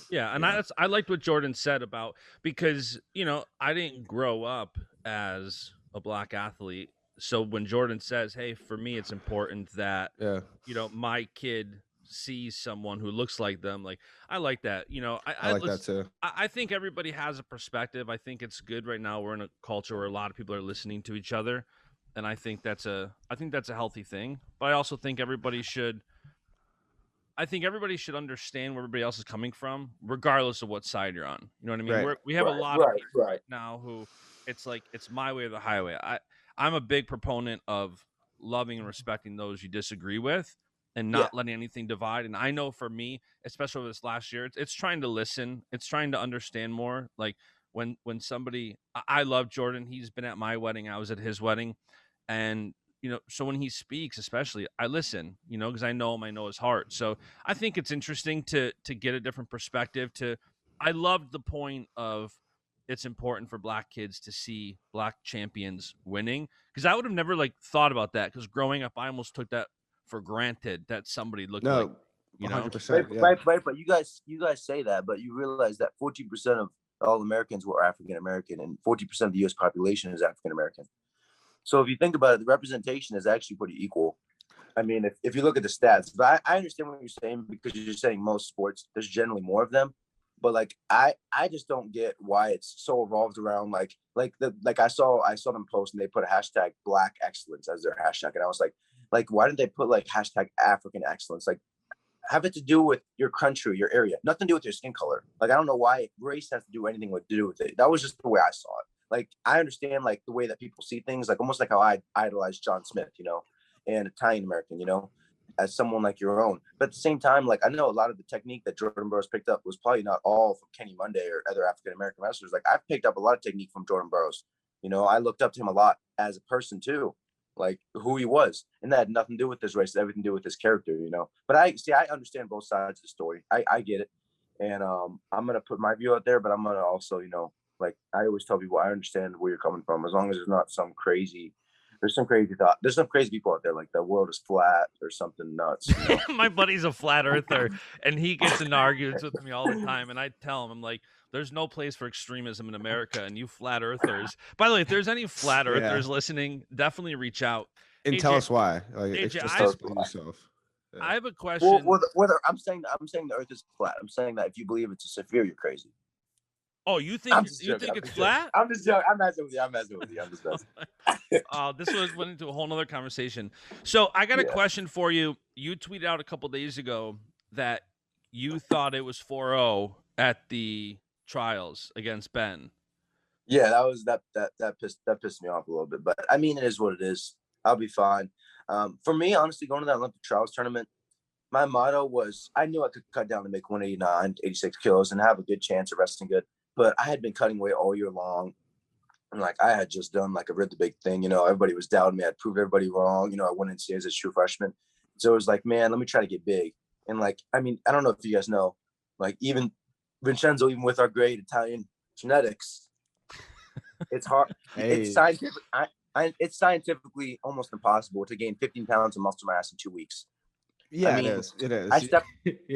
A: Yeah, and I liked what Jordan said about, because, you know, I didn't grow up as a black athlete. So when Jordan says, "Hey, for me it's important that you know, my kid sees someone who looks like them," like I like that. You know,
B: I like that too.
A: I think everybody has a perspective. I think it's good right now. We're in a culture where a lot of people are listening to each other, and I think that's a healthy thing. But I also think everybody should understand where everybody else is coming from, regardless of what side you're on. You know what I mean?
B: Right.
A: We have a lot of people right now who it's like it's my way or the highway. I'm a big proponent of loving and respecting those you disagree with and not letting anything divide. And I know for me, especially over this last year, it's trying to listen. It's trying to understand more. Like when somebody, I love Jordan. He's been at my wedding. I was at his wedding. And you know, so when he speaks, especially, I listen, you know, because I know him, I know his heart. So I think it's interesting to get a different perspective. I loved the point of it's important for black kids to see black champions winning, because I would have never like thought about that, because growing up, I almost took that for granted that somebody looked like, you know,
B: 100%.
C: Right. But you guys say that, but you realize that 14% of all Americans were African American, and 40% of the U.S. population is African American. So if you think about it, the representation is actually pretty equal. I mean, if you look at the stats, but I understand what you're saying, because you're saying most sports, there's generally more of them. But like I just don't get why it's so revolved around like I saw them post and they put a hashtag Black Excellence as their hashtag, and I was like why didn't they put like hashtag African Excellence? Like have it to do with your country, your area, nothing to do with your skin color. Like I don't know why race has to do anything to do with it. That was just the way I saw it. Like I understand like the way that people see things, like almost like how I idolize John Smith, you know, and Italian American, you know, as someone like your own. But at the same time, like I know a lot of the technique that Jordan Burroughs picked up was probably not all from Kenny Monday or other African American wrestlers. Like I've picked up a lot of technique from Jordan Burroughs. You know, I looked up to him a lot as a person too, like who he was, and that had nothing to do with his race, everything to do with his character, you know. But I understand both sides of the story. I get it, and I'm gonna put my view out there, but I'm gonna also, you know, like I always tell people, I understand where you're coming from, as long as there's not some crazy. There's some crazy thought. There's some crazy people out there, like the world is flat or something nuts. You know?
A: My buddy's a flat earther, and he gets into arguments with me all the time. And I tell him, I'm like, there's no place for extremism in America, and you flat earthers. By the way, if there's any flat earthers listening, definitely reach out
B: and
A: AJ,
B: tell us why. Like
A: AJ,
B: it's just
A: I,
B: explain yourself. Yeah.
A: I have a question.
C: Whether I'm saying the Earth is flat. I'm saying that if you believe it's a sphere, you're crazy.
A: Oh, you think it's flat?
C: I'm just joking. I'm messing with you. I'm just messing.
A: This went into a whole nother conversation. So I got a question for you. You tweeted out a couple days ago that you thought it was 4-0 at the trials against Ben.
C: Yeah, that pissed me off a little bit. But I mean, it is what it is. I'll be fine. For me, honestly, going to that Olympic trials tournament, my motto was I knew I could cut down to make 189, 86 kilos and have a good chance of wrestling good. But I had been cutting weight all year long. And like I had just done like a really big thing, you know, everybody was doubting me. I'd proved everybody wrong. You know, I went in as a true freshman. So it was like, man, let me try to get big. And like, I mean, I don't know if you guys know, like even Vincenzo, even with our great Italian genetics, it's hard.
B: Hey.
C: It's scientific. It's scientifically almost impossible to gain 15 pounds of muscle mass in 2 weeks.
B: Yeah,
C: I mean,
B: it is.
C: I stepped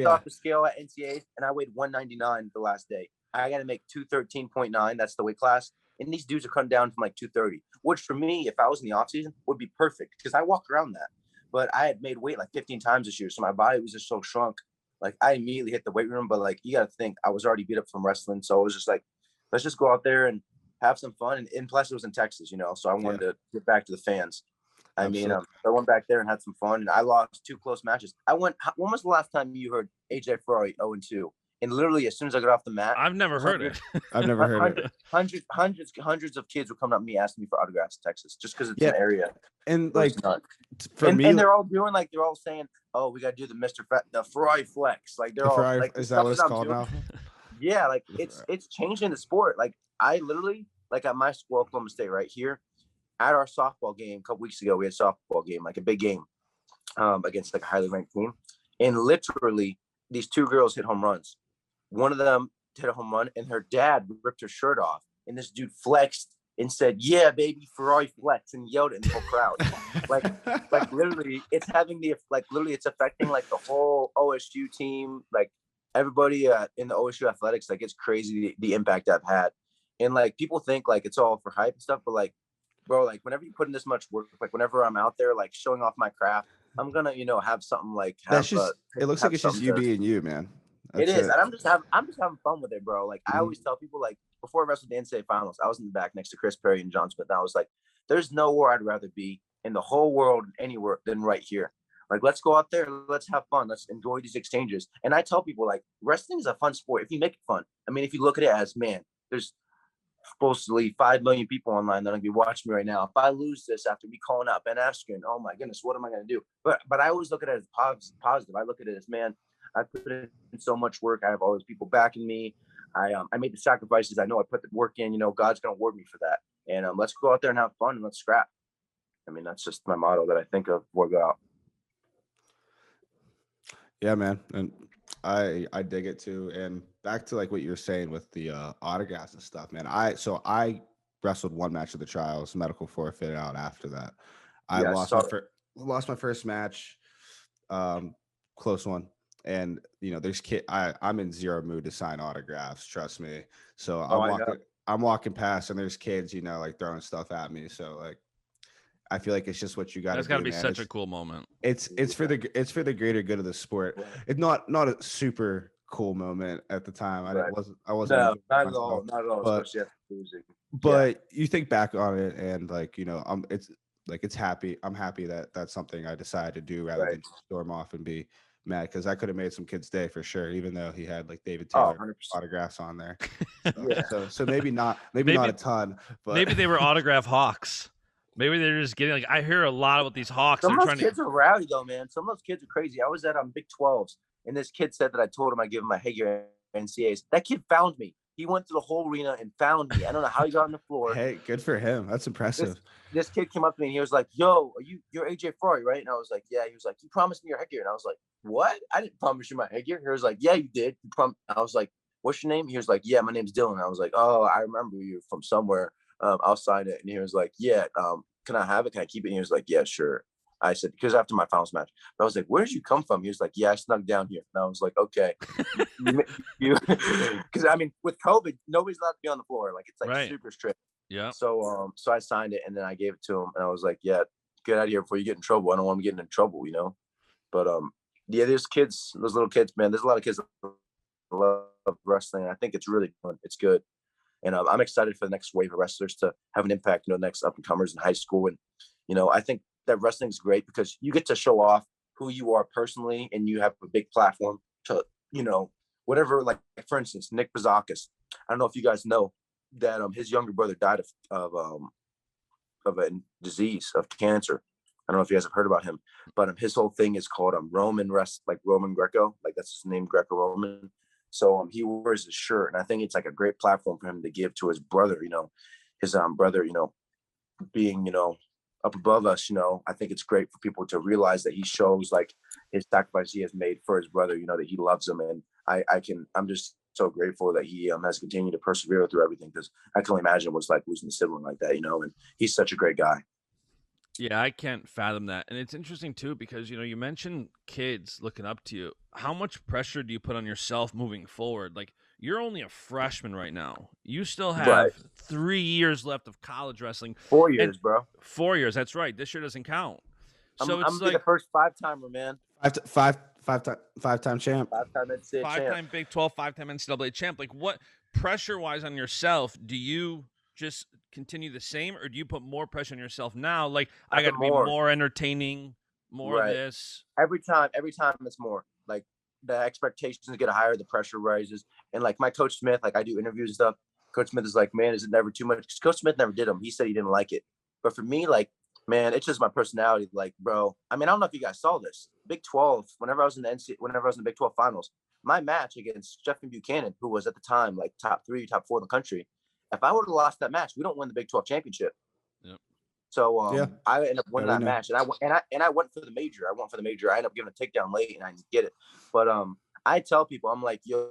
C: off the scale at NCAA and I weighed 199 the last day. I got to make 213.9. That's the weight class. And these dudes are cutting down from like 230, which for me, if I was in the off season, would be perfect because I walk around that. But I had made weight like 15 times this year. So my body was just so shrunk. Like I immediately hit the weight room, but like, you got to think I was already beat up from wrestling. So it was just like, let's just go out there and have some fun. And plus it was in Texas, you know, so I wanted to get back to the fans. I mean, I went back there and had some fun, and I lost 2 close matches. When was the last time you heard AJ Ferrari 0-2? And literally, as soon as I got off the mat,
A: I've never heard it.
B: I've never heard it.
C: Hundreds of kids would come up to me asking me for autographs in Texas just because it's an area.
B: And like
C: for me, and they're all doing like they're all saying, "Oh, we got to do the Ferrari flex." Like they're all like,
B: is that what it's called now?
C: Yeah, like it's changing the sport. Like I literally like at my school, Oklahoma State, right here. At our softball game a couple weeks ago, we had a softball game, like a big game, against like a highly ranked team. And literally, these 2 girls hit home runs. One of them hit a home run, and her dad ripped her shirt off. And this dude flexed and said, "Yeah, baby, Ferrari flex," and yelled it in the whole crowd. like literally, it's affecting like the whole OSU team, like everybody in the OSU athletics. Like it's crazy the impact I've had. And like people think like it's all for hype and stuff, but like, bro, like whenever you put in this much work, like whenever I'm out there like showing off my craft, I'm gonna, you know, have something like
B: it looks like it's just you being you, man.
C: It is, and I'm just having fun with it, bro. Like I always tell people, like before I wrestled the NCAA finals, I was in the back next to Chris Perry and John Smith, and I was like, "There's nowhere I'd rather be in the whole world anywhere than right here. Like let's go out there, let's have fun, let's enjoy these exchanges." And I tell people like wrestling is a fun sport if you make it fun. I mean, if you look at it as, man, there's supposedly 5 million people online that are gonna be watching me right now. If I lose this after me calling out Ben Askren, oh my goodness, what am I gonna do? But I always look at it as positive. I look at it as, man, I put in so much work. I have all those people backing me. I made the sacrifices. I know I put the work in. You know, God's gonna reward me for that. And let's go out there and have fun and let's scrap. I mean, that's just my motto that I think of before I go out.
B: Yeah, man, and I dig it too. And back to like what you're saying with the autographs and stuff, man. I wrestled 1 match of the trials, medical forfeit out after that. I lost my first match, close one. And you know, there's I'm in zero mood to sign autographs, trust me. So I'm walking past and there's kids, you know, like throwing stuff at me. So like I feel like it's just what you got to do.
A: That's got to be such a cool moment.
B: It's for the greater good of the sport. It's not a super cool moment at the time. I
C: Right.
B: wasn't
C: No,
B: enjoying
C: not at
B: myself.
C: all. Not at all.
B: But
C: Especially after losing.
B: but you think back on it and like, it's happy. I'm happy that that's something I decided to do rather
C: Right.
B: than storm off and be mad, because I could have made some kid's day for sure, even though he had like David
C: Oh,
B: Taylor
C: 100%.
B: autographs on there.
C: Yeah.
B: So maybe not a ton, but
A: maybe they were autograph hawks. Maybe they're just getting like, I hear a lot about these hawks.
C: Some
A: They're
C: of
A: trying
C: those kids are rowdy though, man. Some of those kids are crazy. I was at Big 12s, and this kid said that I told him I give him my headgear NCAAs. That kid found me. He went to the whole arena and found me. I don't know how he got on the floor.
B: hey, good for him. That's impressive.
C: This kid came up to me and he was like, "Yo, you're AJ Ferrari, right?" And I was like, "Yeah." He was like, "You promised me your headgear," and I was like, "What? I didn't promise you my headgear." He was like, "Yeah, you did." I was like, "What's your name?" He was like, "Yeah, my name's Dylan." I was like, "Oh, I remember you from somewhere. I'll sign it." And he was like, "Yeah, can I have it? Can I keep it?" And he was like, "Yeah, sure." I said, because after my finals match, I was like, "Where did you come from?" He was like, "Yeah, I snuck down here." And I was like, "Okay." Because I mean, with COVID, nobody's allowed to be on the floor. Like, it's like super strict.
A: Yeah.
C: So I signed it and then I gave it to him and I was like, "Yeah, get out of here before you get in trouble. I don't want him getting in trouble, you know." But yeah, those little kids, man. There's a lot of kids that love wrestling. I think it's really fun. It's good, and I'm excited for the next wave of wrestlers to have an impact. You know, next up and comers in high school, and I think that wrestling is great because you get to show off who you are personally, and you have a big platform to whatever. Like for instance, Nick Bazakis. I don't know if you guys know that his younger brother died of a disease of cancer. I don't know if you guys have heard about him, but his whole thing is called Roman Greco, like that's his name, Greco-Roman. So he wears his shirt, and I think it's like a great platform for him to give to his brother. His brother, being up above us. I think it's great for people to realize that he shows like his sacrifice he has made for his brother. That he loves him, and I'm just so grateful that he has continued to persevere through everything, because I can only imagine what's like losing a sibling like that. And he's such a great guy.
A: Yeah, I can't fathom that. And it's interesting too because you mentioned kids looking up to you. How much pressure do you put on yourself moving forward? Like, you're only a freshman right now. You still have 3 years left of college wrestling.
C: 4 years, bro.
A: 4 years, that's right. This year doesn't count. So
C: I'm gonna be the first 5-timer, man.
B: Five-time champ.
C: 5-time NCAA champ.
A: 5-time Big 12, 5-time NCAA champ. Like, what pressure-wise on yourself do you just continue the same, or do you put more pressure on yourself now? Like, I got to be more entertaining, more of this.
C: Every time it's more. Like, the expectations get higher, the pressure rises. And like my Coach Smith, like I do interviews and stuff. Coach Smith is like, "Man, is it never too much?" Because Coach Smith never did them. He said he didn't like it. But for me, like, man, it's just my personality. Like, bro, I mean, I don't know if you guys saw this. Big 12, whenever I was in the Big 12 finals, my match against Jeffrey Buchanan, who was at the time like top 3, top 4 in the country, if I would have lost that match, we don't win the Big 12 championship.
A: Yep.
C: So I ended up winning that match, and I went for the major. I ended up giving a takedown late, and I didn't get it. But I tell people, I'm like, yo,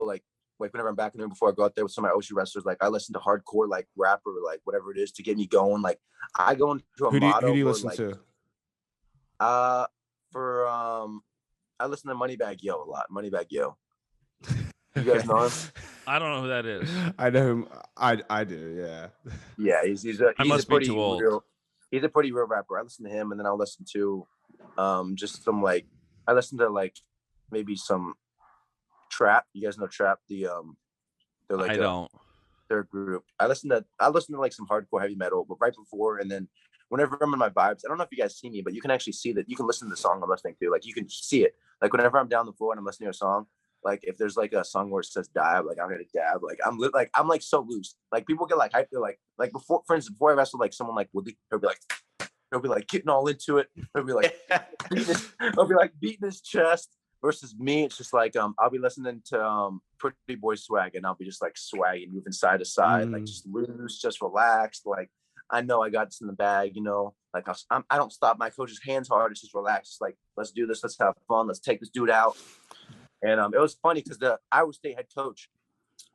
C: like whenever I'm back in the room before I go out there with some of my OC wrestlers, like I listen to hardcore like rap or like whatever it is to get me going. Like I go into a motto.
B: Who do you listen to?
C: I listen to Moneybag Yo a lot. Moneybag Yo. You guys know him?
A: I don't know who that is.
B: I know him. I do. Yeah.
C: Yeah, he's a
A: pretty too old.
C: He's a pretty real rapper. I listen to him, and then I'll listen to just some like I listen to like maybe some Trap. You guys know Trap? They're like
A: I don't.
C: Their group. I listen to like some hardcore heavy metal, but right before and then whenever I'm in my vibes, I don't know if you guys see me, but you can actually see that. You can listen to the song I'm listening to. Like you can see it. Like whenever I'm down the floor and I'm listening to a song, like if there's like a song where it says dab, like I'm gonna dab. Like I'm like so loose. Like people get like hyped. They're like before, for instance, before I wrestled like someone like Woodley, he'll be like getting all into it. He'll be like beating his chest. Versus me, it's just like I'll be listening to Pretty Boy Swag, and I'll be just like swagging, moving side to side, like just loose, just relaxed. Like I know I got this in the bag, Like I don't stop my coach's hands hard. It's just relaxed. It's like, let's do this. Let's have fun. Let's take this dude out. And it was funny because the Iowa State head coach,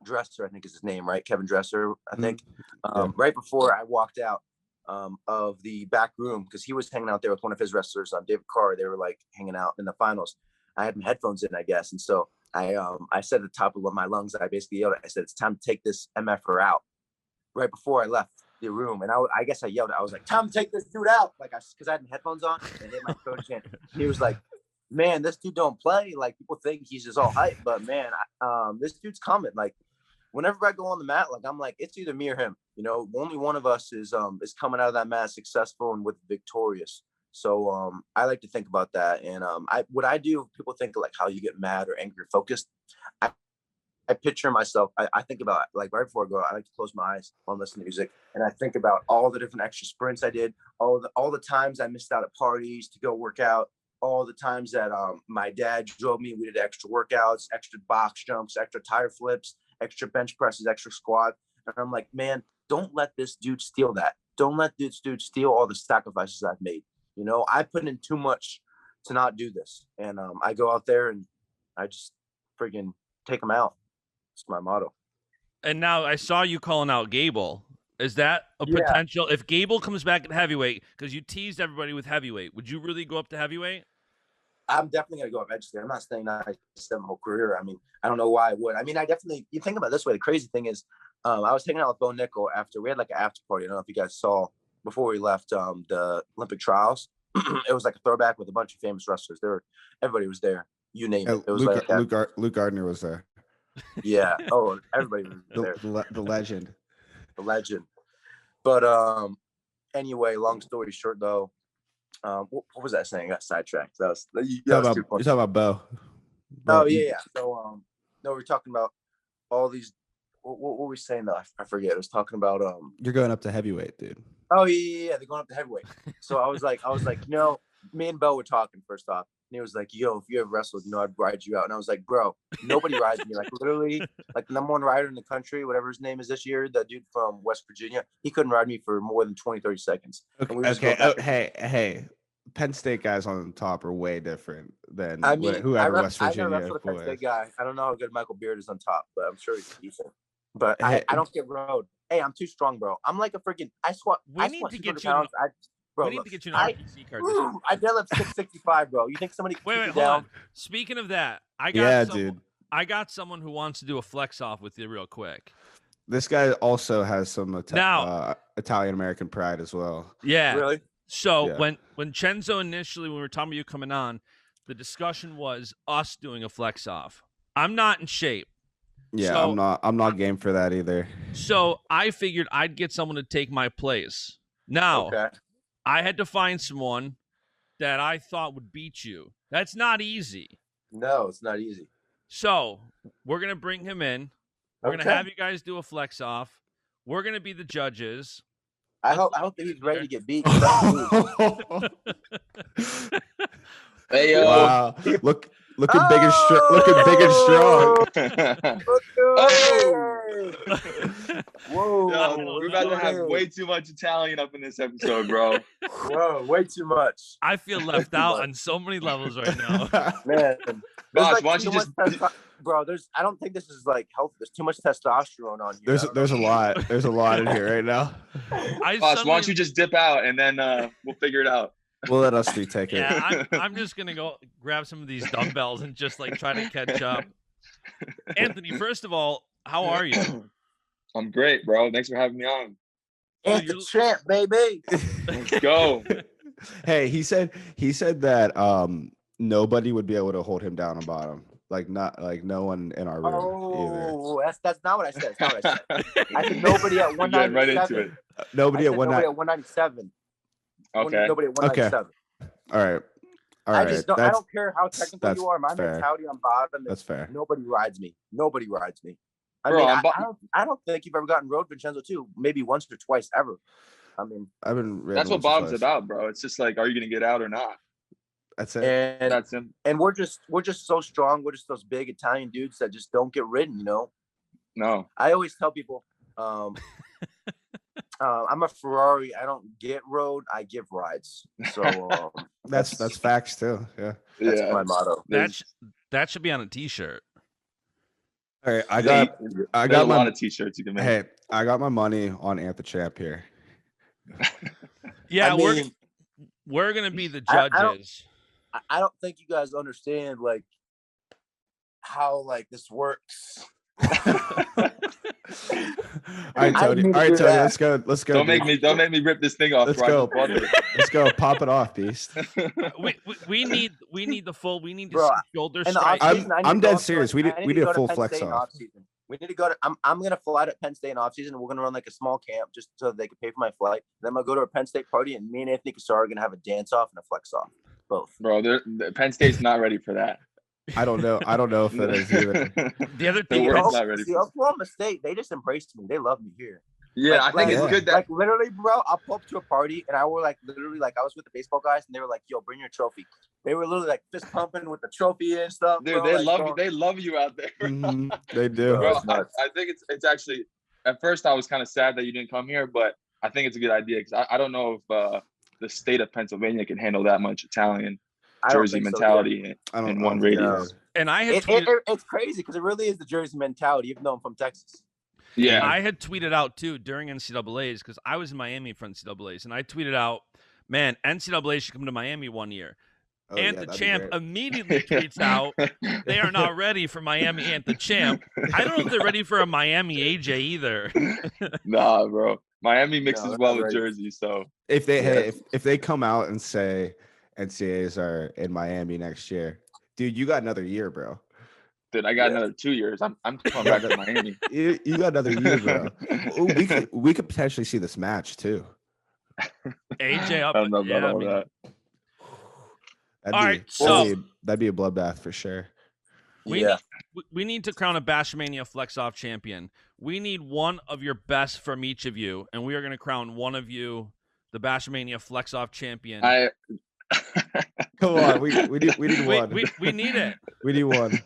C: Dresser, I think is his name, right? Kevin Dresser, I think. Right before I walked out of the back room, because he was hanging out there with one of his wrestlers, David Carr. They were like hanging out in the finals. I had my headphones in, I guess. And so I said at the top of my lungs, I basically yelled, I said, "It's time to take this MFer out," right before I left the room. And I guess I yelled, I was like, "Time to take this dude out." Like because I had my headphones on and hit my coach hand. He was like, man, this dude don't play. Like, people think he's just all hype, but man, this dude's coming. Like, whenever I go on the mat, like, I'm like, it's either me or him. You know, only one of us is coming out of that mat successful and with victorious. So I like to think about that. And what I do, people think of like how you get mad or angry or focused. I picture myself. I think about, like, right before I go, I like to close my eyes while listening to music, and I think about all the different extra sprints I did, all the times I missed out at parties to go work out, all the times that my dad drove me. We did extra workouts, extra box jumps, extra tire flips, extra bench presses, extra squat. And I'm like, man, don't let this dude steal that. Don't let this dude steal all the sacrifices I've made. You know, I put in too much to not do this, and I go out there and I just friggin' take them out. It's my motto.
A: And now I saw you calling out Gable. Is that a potential? If Gable comes back at heavyweight, because you teased everybody with heavyweight, would you really go up to heavyweight?
C: I'm definitely going to go up edge there. I'm not staying 97 my whole career. I mean, I don't know why I would. I mean, you think about it this way. The crazy thing is, I was hanging out with Bo Nickel after we had like an after party. I don't know if you guys saw before we left the Olympic trials. It was like a throwback with a bunch of famous wrestlers. Everybody was there. You name it. It was
B: Luke Gardner was there.
C: Yeah. Oh, everybody was there.
B: The legend.
C: The legend. But anyway, long story short, though, what was that saying? I got sidetracked. You're talking
B: about Bo.
C: Oh yeah. So no, we're talking about all these. What were we saying though? I forget. I was talking about
B: You're going up to heavyweight, dude.
C: Oh yeah. They're going up to heavyweight. So I was like, me and Bo were talking first off. And he was like, yo, if you ever wrestled, I'd ride you out. And I was like, bro, nobody rides me. Like, literally, like, the number one rider in the country, whatever his name is this year, that dude from West Virginia, he couldn't ride me for more than 20, 30 seconds.
B: Okay. Hey, Penn State guys on the top are way different than whoever West Virginia.
C: I wrestled a Penn State guy. I don't know how good Michael Beard is on top, but I'm sure he's decent. But I don't get road. Hey, I'm too strong, bro. I'm like a freaking, I squat 200 pounds. Bro,
A: we need to get you an RPC card.
C: I deadlift 665, bro. You think somebody can
A: wait,
C: down?
A: Hold on. Speaking of that, dude. I got someone who wants to do a flex off with you real quick.
B: This guy also has some Italian American pride as well.
A: Yeah.
C: Really?
A: So when Cenzo initially, when we were talking about you coming on, the discussion was us doing a flex off. I'm not in shape.
B: Yeah, so, I'm not game for that either.
A: So I figured I'd get someone to take my place. Now, I had to find someone that I thought would beat you. That's not easy.
C: No, it's not easy.
A: So we're going to bring him in. We're going to have you guys do a flex off. We're going to be the judges.
C: I don't think he's ready to get beat.
B: Hey, yo. Wow. Looking big and strong. Looking big and strong.
D: Whoa. Yo, we're about to have way too much Italian up in this episode, bro.
C: Whoa, way too much.
A: I feel left out on so many levels right now.
C: Man.
D: Boss, why don't you just
C: bro, I don't think this is like healthy. There's too much testosterone on here.
B: There's a lot. There's a lot in here right now.
D: Boss, why don't you just dip out and then we'll figure it out.
B: We'll let us three take it.
A: Yeah, I'm just gonna go grab some of these dumbbells and just like try to catch up. Anthony, first of all, how are you?
D: I'm great, bro. Thanks for having me on.
C: It's the champ, baby.
D: Let's go.
B: Hey, he said that nobody would be able to hold him down on bottom. Like no one in our room either.
C: Oh, that's not what I said. That's not what I said. I said nobody at 197.
D: Right into it.
B: Nobody at
C: 197.
D: Okay.
C: Nobody at 197.
B: All right. I
C: don't care how technical you are. My mentality on bottom is
B: that's fair.
C: Nobody rides me.
D: Bro,
C: I don't think you've ever gotten road Vincenzo too. Maybe once or twice ever. I mean,
B: I've been.
D: That's what bottom's about, bro. It's just like, are you gonna get out or not?
B: That's it.
C: And
D: that's him.
C: And we're just so strong. We're just those big Italian dudes that just don't get ridden.
D: No.
C: I always tell people, I'm a Ferrari. I don't get road. I give rides. So
B: that's facts too. Yeah.
C: That's my motto.
A: That should be on a t-shirt.
B: All right, I got
D: a lot of t-shirts you can make.
B: Hey, I got my money on Champ here.
A: Yeah, we're gonna be the judges.
C: I don't think you guys understand like how like this works.
B: All right, Tony. Let's go.
D: Don't make me rip this thing off.
B: Let's go. Let's go. Pop it off, beast.
A: we need the full. We need to
C: Bro,
A: see shoulder
C: in the
A: strike.
C: offseason,
B: I'm dead serious. We need a full flex off.
C: We need to go to. I'm gonna fly to Penn State in off season. We're gonna run like a small camp just so they can pay for my flight. Then I'm gonna go to a Penn State party, and me and Anthony Cassar are gonna have a dance off and a flex off. Both.
D: Bro, Penn State's not ready for that.
B: I don't know if it is either.
A: The other thing,
C: Oklahoma State, they just embraced me. They love me here.
D: Yeah, I think it's good that
C: like literally, bro. I'll pull up to a party and I were like literally like I was with the baseball guys and they were like, "Yo, bring your trophy." They were literally like fist pumping with the trophy and stuff.
D: Dude,
C: bro.
D: they love you out there.
B: They do.
D: Bro, I think it's actually. At first, I was kind of sad that you didn't come here, but I think it's a good idea because I don't know if the state of Pennsylvania can handle that much Italian Jersey mentality in one radius.
A: And I had
C: it's crazy because it really is the Jersey mentality, even though I'm from Texas.
A: Yeah, I had tweeted out too during NCAAs because I was in Miami for NCAAs, and I tweeted out, "Man, NCAA should come to Miami one year." And the Champ immediately tweets out, "They are not ready for Miami and the Champ." I don't know if they're ready for a Miami AJ either.
D: Nah, bro. Miami mixes well with Jersey, so
B: if they come out and say NCAAs are in Miami next year, dude, you got another year, bro.
D: Dude, I got another 2 years. I'm coming back to Miami.
B: You got another year, bro. We could potentially see this match too.
A: AJ up.
D: I don't know about all that.
B: That'd be a bloodbath for sure.
A: We need to crown a Baschamania Flex Off champion. We need one of your best from each of you, and we are going to crown one of you the Baschamania Flex Off champion.
B: Come on, we need one.
A: We need it.
B: We need one.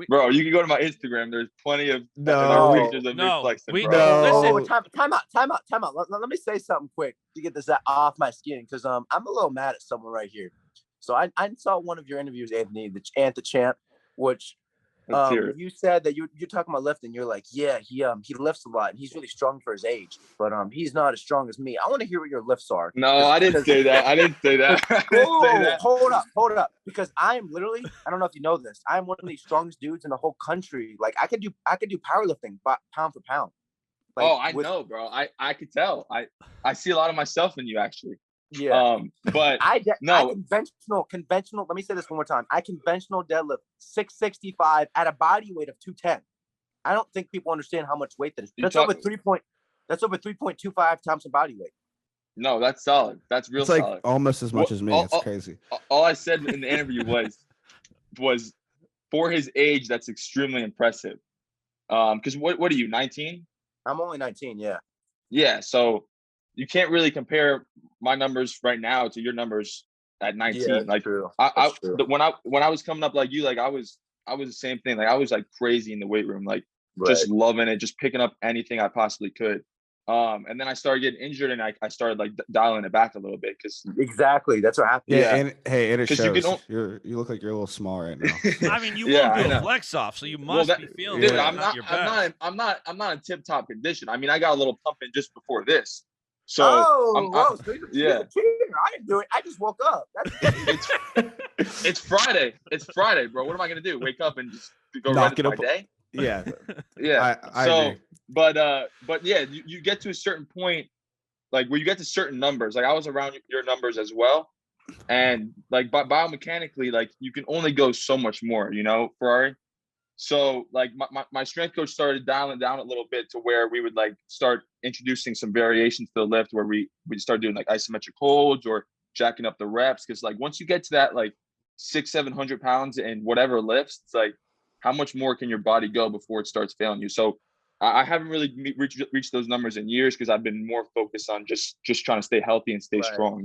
D: Bro, you can go to my Instagram. There's plenty of pictures of me flexing,
C: bro. Time out. Let me say something quick to get this off my skin because I'm a little mad at someone right here. So I saw one of your interviews, Anthony, the Champ, which you said that you're talking about lifting. You're like, yeah, he lifts a lot and he's really strong for his age, but he's not as strong as me. I want to hear what your lifts are.
D: No, I didn't say that.
C: Hold up, because I am literally, I don't know if you know this, I'm one of the strongest dudes in the whole country. Like I could do powerlifting pound for pound.
D: Like, I know, bro. I could tell. I see a lot of myself in you actually.
C: Yeah.
D: But
C: I conventional. Let me say this one more time. I conventional deadlift 665 at a body weight of 210. I don't think people understand how much weight that is. That's over 3.25 times the body weight.
D: No, that's solid. That's real solid.
B: It's like almost as much as me. It's crazy.
D: All I said in the interview was for his age, that's extremely impressive. Because what are you, 19?
C: I'm only 19. Yeah.
D: Yeah. So you can't really compare my numbers right now to your numbers at 19.
C: Yeah,
D: like
C: true.
D: When I was coming up like you, like I was the same thing. Like I was like crazy in the weight room, like just loving it, just picking up anything I possibly could. And then I started getting injured and I started like dialing it back a little bit because
C: exactly that's what happened.
B: Yeah. And hey, it shows. You look like you're a little small right now.
A: I mean, you won't do a flex off, so you must be feeling.
D: Dude, I'm not in tip top condition. I mean, I got a little pump in just before this. So
C: so you're a cheater. I didn't do it. I just woke up.
D: It's Friday. It's Friday, bro. What am I gonna do? Wake up and just go right into my day?
B: Yeah.
D: Yeah.
B: I agree.
D: But yeah, you get to a certain point, like where you get to certain numbers. Like I was around your numbers as well, and like biomechanically, like you can only go so much more, Ferrari. So like my strength coach started dialing down a little bit to where we would like start introducing some variations to the lift where we start doing like isometric holds or jacking up the reps. Cause like once you get to that like 600-700 pounds and whatever lifts, it's like how much more can your body go before it starts failing you? So I haven't really reached those numbers in years because I've been more focused on just trying to stay healthy and stay strong,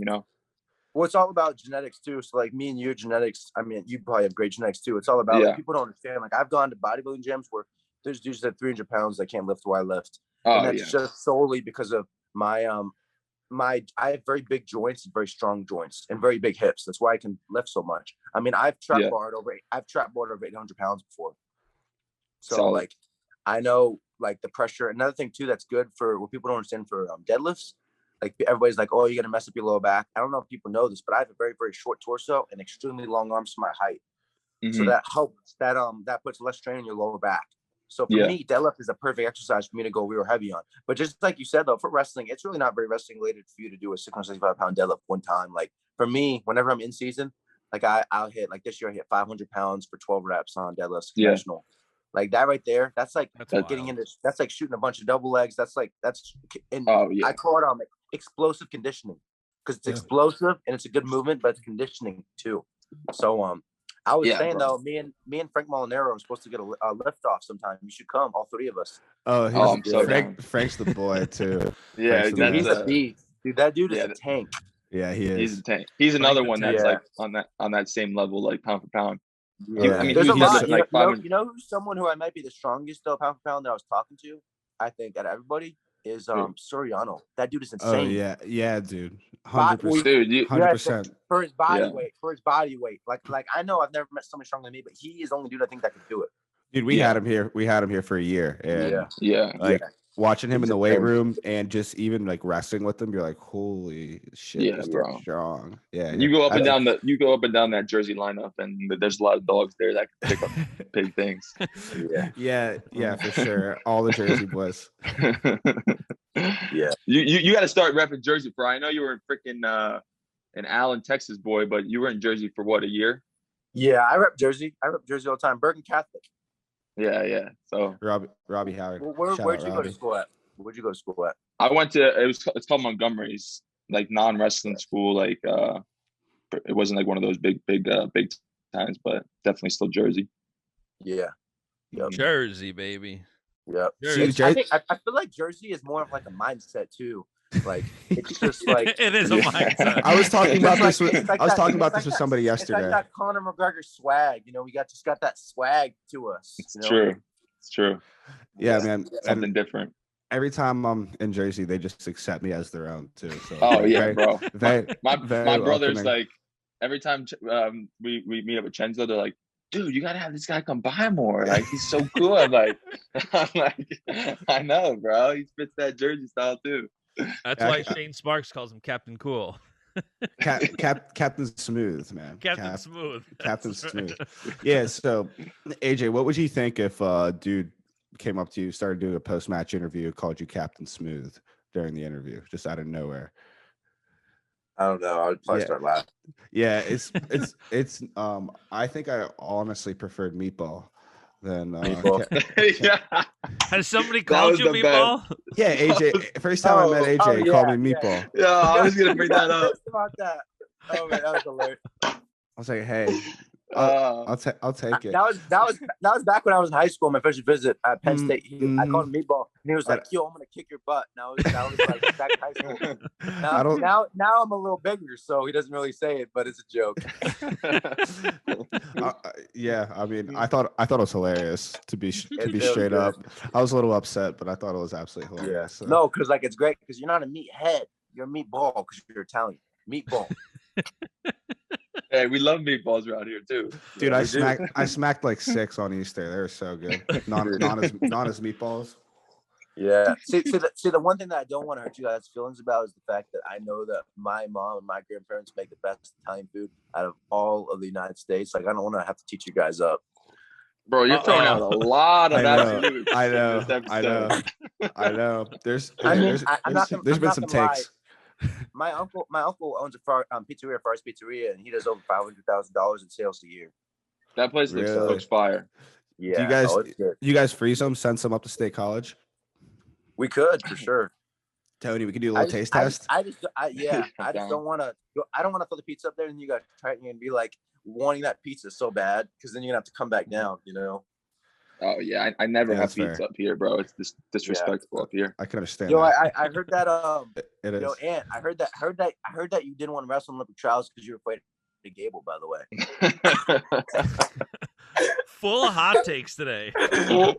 C: Well, it's all about genetics too. So like me and your genetics, I mean, you probably have great genetics too. It's all about like, people don't understand. Like I've gone to bodybuilding gyms where there's dudes at 300 pounds that can't lift where I lift. And that's just solely because of my I have very big joints and very strong joints and very big hips. That's why I can lift so much. I mean, I've trap barred over 800 pounds before. So like I know like the pressure. Another thing too that's good for what people don't understand for deadlifts. Like everybody's like, oh, you're gonna mess up your lower back. I don't know if people know this, but I have a very, very short torso and extremely long arms for my height. So that helps. That puts less strain on your lower back. So for me, deadlift is a perfect exercise for me to go real heavy on. But just like you said, though, for wrestling, it's really not very wrestling related for you to do a 665-pound deadlift one time. Like for me, whenever I'm in season, like I'll hit, like this year I hit 500 pounds for 12 reps on deadlifts conventional. Like that right there, that's like getting into, that's like shooting a bunch of double legs. That's I call it like explosive conditioning, because it's explosive and it's a good movement, but it's conditioning too. So I was saying though, me and Frank Molinaro are supposed to get a lift off sometime. You should come, all three of us.
B: I'm so Frank's the boy too.
D: Yeah,
C: he's a beast, dude. That dude is a tank.
B: Yeah, he is.
D: He's a tank. He's another one that's like on that same level, like pound for pound.
C: Yeah, I mean, there's a lot. Like, you know who's someone who I might be the strongest though pound for pound that I was talking to? I think out of everybody is Soriano. That dude is insane.
B: Oh yeah, dude. 100%.
D: Dude,
B: 100%.
C: For his body weight. For his body weight. Like I know I've never met someone stronger than me, but he is the only dude I think that could do it.
B: Dude, we had him here. We had him here for a year. And like watching him in the weight room and just even like wrestling with him, you're like, holy shit, this dude's strong. Yeah.
D: You go up and down that Jersey lineup, and there's a lot of dogs there that can pick up big things.
B: Yeah, for sure. All the Jersey boys.
C: Yeah.
D: You got to start repping Jersey, bro. I know you were in freaking an Allen, Texas boy, but you were in Jersey for what, a year?
C: Yeah, I rep Jersey. I rep Jersey all the time. Bergen Catholic.
D: Yeah. So
B: Robbie Howard.
C: Where'd you go to school at? Where'd you go to school at?
D: I went to it's called Montgomery's, like non-wrestling school. Like it wasn't like one of those big times, but definitely still Jersey.
C: Yeah.
A: Yep. Jersey, baby.
C: Yep. I feel like Jersey is more of like a mindset too. Like it's just like
A: it is a mindset.
B: I was talking about this with somebody yesterday.
C: It's like that Conor McGregor swag, you know. We just got that swag to us.
D: It's true.
B: Yeah, man.
D: Something different.
B: Every time I'm in Jersey, they just accept me as their own too. So
D: bro. My brother's
B: welcoming.
D: like, every time we meet up with Cenzo, they're like, dude, you gotta have this guy come by more. Like, he's so cool. I'm like, I know, bro. He fits that Jersey style too.
A: That's why Shane Sparks calls him Captain Cool.
B: Captain Smooth, man.
A: Captain Smooth.
B: Captain Smooth. Yeah. So, AJ, what would you think if dude came up to you, started doing a post-match interview, called you Captain Smooth during the interview, just out of nowhere?
C: I don't know. I would probably start laughing.
B: Yeah, it's I think I honestly preferred Meatball than
A: Has somebody called you Meatball?
B: Yeah, AJ. First time I met AJ, he called me Meatball.
D: Yeah, I was gonna bring that up.
C: About that. Oh man, that was hilarious.
B: I was like, hey, I'll take it.
C: That was back when I was in high school. My first visit at Penn State. I called him Meatball, and he was like, "Yo, I'm gonna kick your butt." Now that was like back in high school. Now I'm a little bigger, so he doesn't really say it, but it's a joke.
B: Yeah, I mean, I thought it was hilarious to be straight up. I was a little upset, but I thought it was absolutely hilarious.
C: Yeah. So. No, because like it's great because you're not a meathead. You're a meatball because you're Italian. Meatball.
D: Hey, we love meatballs around here too.
B: Dude, I smacked like 6 on Easter. They were so good. Not as meatballs.
C: Yeah. See, the one thing that I don't want to hurt you guys' feelings about is the fact that I know that my mom and my grandparents make the best Italian food out of all of the United States. Like, I don't want to have to teach you guys up.
D: Bro, you're throwing out a lot of absolutes.
B: I know. There's been some takes.
C: My uncle owns a pizzeria, Far's Pizzeria, and he does over $500,000 in sales a year.
D: That place looks fire.
C: Yeah.
B: You guys freeze them, send some up to State College?
C: We could for sure.
B: Tony, we could do a little taste test.
C: I just don't want to. I don't want to throw the pizza up there, and you got to try it and be like wanting that pizza so bad because then you're gonna have to come back down. You know.
D: Oh yeah, I never have pizza up here, bro. It's disrespectful up here.
B: I can understand.
C: Yo, I heard that.
B: It is.
C: Yo, Ant, I heard that you didn't want to wrestle in Olympic trials because you were afraid of Gable. By the way.
A: Full of hot takes today.
D: Yeah,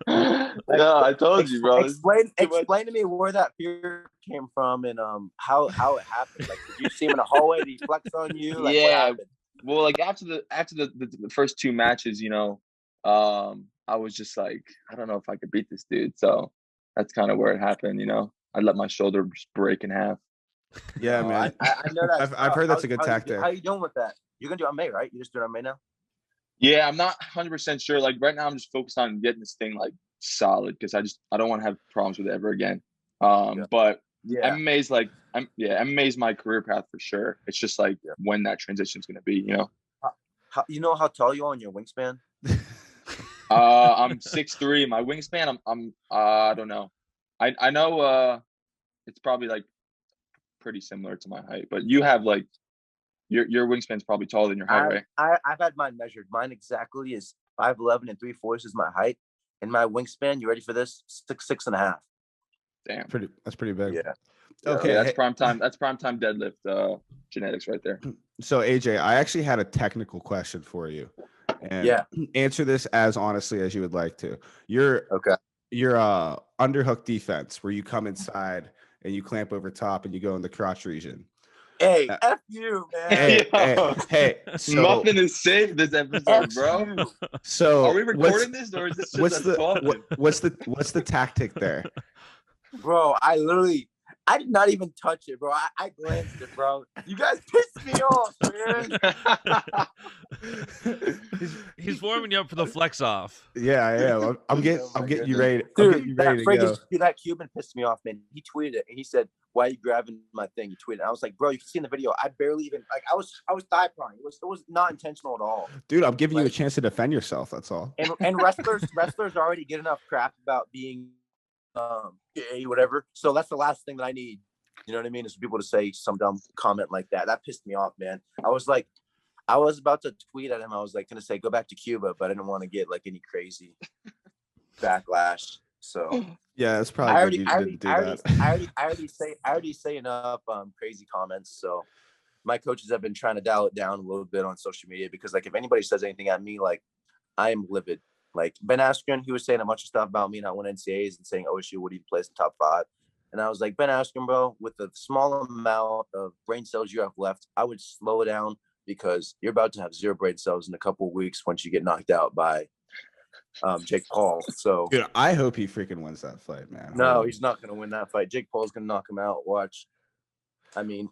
D: I told you, bro.
C: Explain to me where that fear came from and how it happened. Like, did you see him in a hallway? Did he flex on you? Like, what happened?
D: Well, like after the first 2 matches, you know, I was just like, I don't know if I could beat this dude. So that's kind of where it happened, you know. I let my shoulder break in half.
B: Yeah, man.
C: I know that.
B: I've heard that's a good tactic.
C: How you doing with that? You're gonna do MMA, right? You just doing MMA now?
D: Yeah, I'm not 100% sure. Like right now, I'm just focused on getting this thing like solid because I don't want to have problems with it ever again. But
C: Yeah.
D: MMA is my career path for sure. It's just like when that transition is going to be, you know.
C: You know how tall you are on your wingspan?
D: I'm 6'3". My wingspan, I don't know. I know it's probably like pretty similar to my height, but you have like your wingspan's probably taller than your height, right?
C: I've had mine measured. Mine exactly is 5'11" and 3/4 is my height, and my wingspan. You ready for this? 6'6.5".
D: Damn.
B: That's pretty big.
C: Yeah.
B: Okay.
D: Yeah, that's prime time. That's prime time deadlift genetics right there.
B: So AJ, I actually had a technical question for you, and answer this as honestly as you would like to. Your underhook defense, where you come inside and you clamp over top and you go in the crotch region.
C: Hey, F you, man.
B: Hey. So,
D: nothing is safe this episode, bro.
B: So
D: are we recording this or is this just us talking?
B: What's the tactic there?
C: Bro, I did not even touch it, bro. I glanced it, bro. You guys pissed me off, man.
A: He's warming you up for the flex off.
B: Yeah, I am. I'm getting you ready.
C: Dude,
B: go.
C: That Cuban pissed me off, man. He tweeted it and he said, "Why are you grabbing my thing?" He tweeted. I was like, "Bro, you can see in the video. I barely even I was thigh prying. It was not intentional at all."
B: Dude, I'm giving you a chance to defend yourself. That's all.
C: And wrestlers already get enough crap about being gay, whatever. So that's the last thing that I need. You know what I mean? Is for people to say some dumb comment like that. That pissed me off, man. I was about to tweet at him. I was like gonna say go back to Cuba, but I didn't want to get like any crazy backlash. So
B: yeah, that's probably
C: I already say enough crazy comments. So my coaches have been trying to dial it down a little bit on social media because like if anybody says anything at me, like I am livid. Like Ben Askren, he was saying a bunch of stuff about me not winning NCAAs and saying OSU would even place in top 5. And I was like, Ben Askren, bro, with the small amount of brain cells you have left, I would slow down because you're about to have 0 brain cells in a couple of weeks once you get knocked out by Jake Paul. So
B: dude, I hope he freaking wins that fight, man.
C: No, he's not going to win that fight. Jake Paul's going to knock him out. Watch. I mean,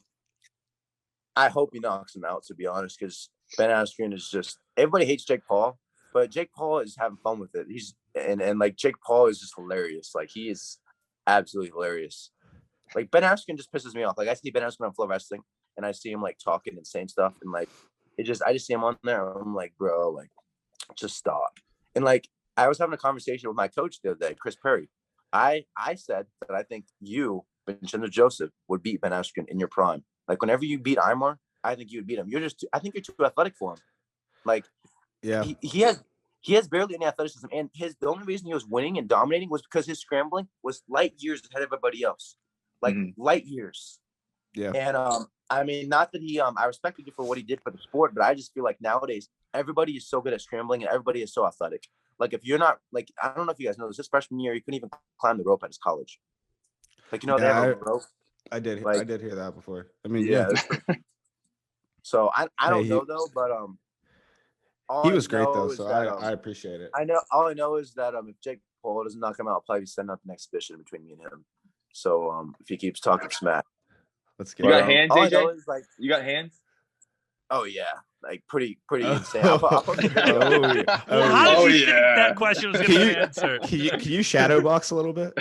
C: I hope he knocks him out, to be honest, because Ben Askren is just everybody hates Jake Paul, but Jake Paul is having fun with it. He's and like Jake Paul is just hilarious. Like he is absolutely hilarious. Like Ben Askren just pisses me off. Like I see Ben Askren on Flow Wrestling and I see him like talking and saying stuff and like I just see him on there. I'm like, bro, like just stop. And like I was having a conversation with my coach the other day, Chris Perry. I said that I think you, Vincenzo Joseph, would beat Ben Askren in your prime. Like whenever you beat Imar, I think you would beat him. I think you're too athletic for him. Like, yeah, he has barely any athleticism, and the only reason he was winning and dominating was because his scrambling was light years ahead of everybody else, like light years. Yeah. And I mean, not that I respected you for what he did for the sport, but I just feel like nowadays everybody is so good at scrambling and everybody is so athletic. Like if you're not like, I don't know if you guys know this, his freshman year, he couldn't even climb the rope at his college. Like, they have a rope.
B: I did hear that before. I mean,
C: yeah. So I don't know though, but
B: he was great though, so I appreciate it.
C: I know all I know is that if Jake Paul doesn't knock him out, I'll probably send up an exhibition between me and him. So if he keeps talking smack.
B: Let's get
D: you got hands, AJ?
C: Like,
D: you got hands?
C: Oh yeah. Like pretty insane. I'll post a video.
A: Well, how did you think that question was going to answer?
B: Can you shadow box a little bit?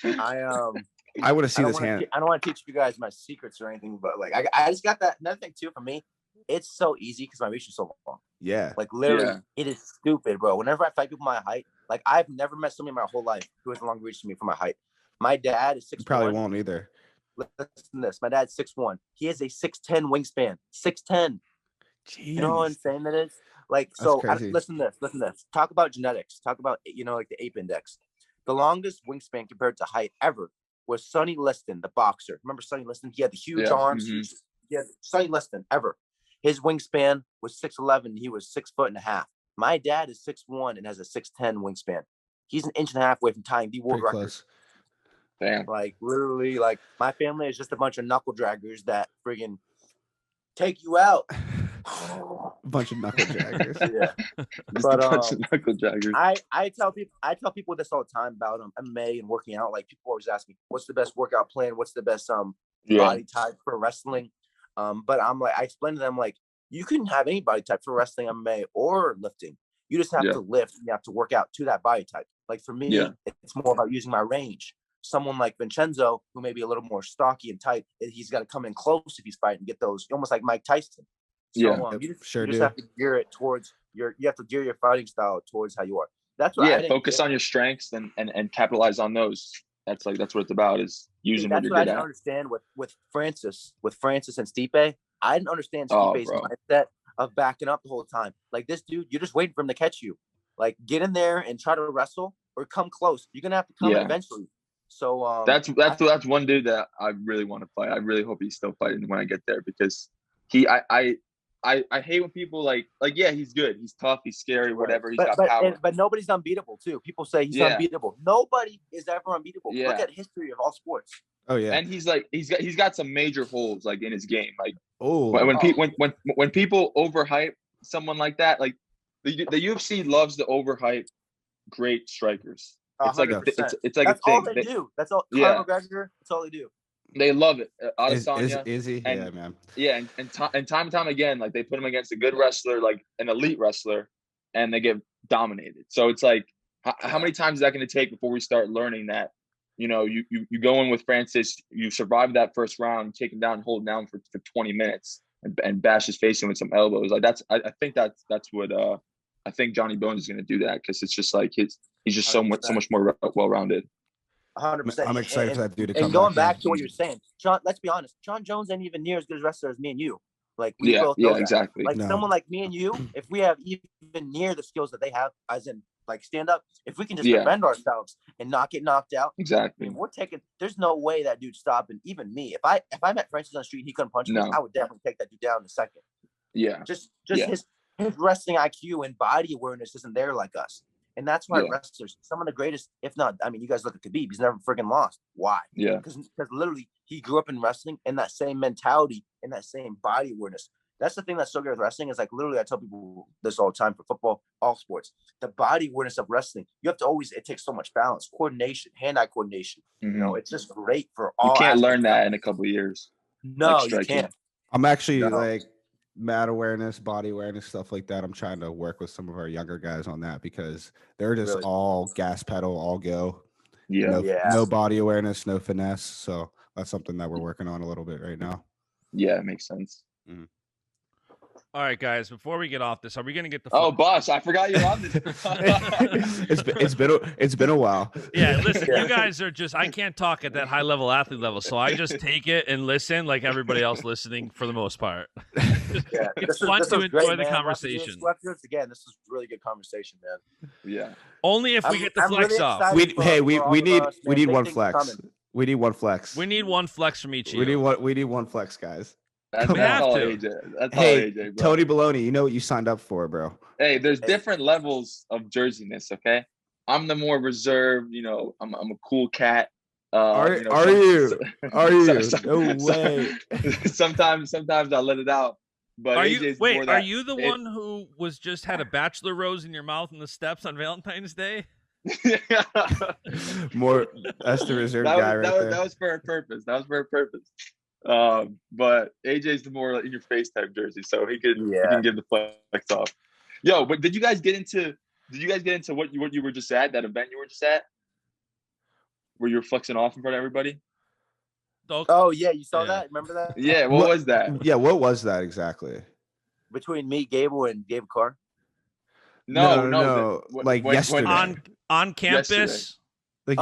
B: I want to see this hand.
C: I don't want to teach you guys my secrets or anything, but like I just got that. Another thing too for me, it's so easy because my reach is so long.
B: Yeah.
C: Like literally, it is stupid, bro. Whenever I fight people my height, like I've never met somebody in my whole life who has a longer reach than me for my height. My dad is 6'1".
B: You probably won't either.
C: Listen to this. My dad's 6'1". He has a 6'10" wingspan. 6'10".
B: Jeez.
C: You know how insane that is? Like, so listen to this. Talk about genetics. Talk about, like the ape index. The longest wingspan compared to height ever was Sonny Liston, the boxer. Remember Sonny Liston? He had the huge arms. Yeah, Sonny Liston ever. His wingspan was 6'11". He was 6'1.5". My dad is 6'1" and has a 6'10" wingspan. He's an inch and a half away from tying the world record.
D: Damn.
C: Like literally, like my family is just a bunch of knuckle draggers that friggin' take you out.
B: A bunch of knuckle draggers.
C: Yeah.
D: But a bunch of knuckle draggers.
C: I tell people this all the time about MMA and working out. Like people always ask me, what's the best workout plan? What's the best body type for wrestling? But I'm like, I explain to them like You can have any body type for wrestling, MMA, or lifting. You just have to lift. And you have to work out to that body type. Like for me, it's more about using my range. Someone like Vincenzo, who may be a little more stocky and tight, he's got to come in close if he's fighting, get those almost like Mike Tyson. So you just have to gear it towards you have to gear your fighting style towards how you are. That's what I
D: focus on your strengths and capitalize on those. That's what it's about, is using what you're good at.
C: That's what I didn't understand with Francis and Stipe. I didn't understand Stipe's mindset of backing up the whole time. Like, this dude, you're just waiting for him to catch you. Like, get in there and try to wrestle or come close. You're gonna have to come eventually. So
D: that's one dude that I really want to fight. I really hope he's still fighting when I get there, because I hate when people like he's good, he's tough, he's scary, whatever. He's got power.
C: But nobody's unbeatable too. People say he's unbeatable. Nobody is ever unbeatable.
D: Yeah.
C: Look at history of all sports.
B: Oh yeah.
D: And he's got some major holes like in his game. Like when people overhype someone like that, like the UFC loves to overhype great strikers. It's
C: 100%.
D: It's like
C: that's
D: a thing.
C: all they do. That's all. Conor McGregor. That's all they do.
D: They love it. Adesanya,
B: is he?
D: And,
B: yeah, man.
D: Yeah, and time and time again, like they put him against a good wrestler, like an elite wrestler, and they get dominated. So it's like, how many times is that going to take before we start learning that, you know, you go in with Francis, you survive that first round, take him down, hold him down for 20 minutes, and bash his face in with some elbows. Like I think that's what I think Johnny Bones is going to do, that, because it's just like he's just so much more well-rounded.
C: 100%.
B: I'm excited for that dude to come.
C: And going back to what you're saying, John, let's be honest. John Jones ain't even near as good a wrestler as me and you. Like, we both know that.
D: Exactly.
C: Like, someone like me and you, if we have even near the skills that they have, as in like stand up, if we can just defend ourselves and not get knocked out,
D: exactly.
C: I mean, we're taking. There's no way that dude's stopping. Even me, if I met Francis on the street, he couldn't punch me. I would definitely take that dude down in a second.
D: Yeah.
C: Just his wrestling IQ and body awareness isn't there like us. And that's why wrestlers, some of the greatest, if not, I mean, you guys look at Khabib, he's never friggin' lost. Why?
D: Yeah.
C: Because literally he grew up in wrestling and that same mentality and that same body awareness. That's the thing that's so good with wrestling, is like, literally, I tell people this all the time for football, all sports. The body awareness of wrestling, you have to always, it takes so much balance, coordination, hand-eye coordination.
D: Mm-hmm.
C: You know, it's just great for all.
D: You can't learn that in a couple of years.
C: No, you can't.
B: I'm actually like mat awareness, body awareness, stuff like that. I'm trying to work with some of our younger guys on that, because they're just all gas pedal, all go. No body awareness, no finesse. So that's something that we're working on a little bit right now.
D: Yeah, it makes sense.
B: Mm-hmm.
A: All right, guys, before we get off this, are we going to get the
D: Boss, I forgot you're on this.
B: it's been a while.
A: Yeah, listen, you guys are just, I can't talk at that high level athlete level, so I just take it and listen like everybody else listening for the most part. It's fun to enjoy the conversation.
C: Again, this is really good conversation, man.
D: Yeah.
A: Only if we get the flex
C: really
A: off.
B: We need one flex. We need one flex.
A: We need one flex from each of
B: you. We need one flex, guys.
D: That's all AJ. That's all AJ, bro.
B: Tony Baloney, you know what you signed up for, bro.
D: Hey, there's different levels of jerseyness, okay? I'm the more reserved, you know, I'm a cool cat.
B: Are you? No way.
D: Sometimes I let it out. But
A: are you the one who just had a bachelor rose in your mouth in the steps on Valentine's Day?
B: More, that's the reserved guy right there.
D: That was for a purpose. But AJ's the more in your face type jersey, so he can give the flex off. Yo, but did you guys get into what you were just at, that event you were just at, where you were flexing off in front of everybody?
C: Oh yeah, you saw that? Remember that?
D: Yeah, what was that?
B: Yeah, what was that exactly?
C: Between me, Gable, and Gabe Carr.
B: No. Like yesterday
A: on campus.
B: Like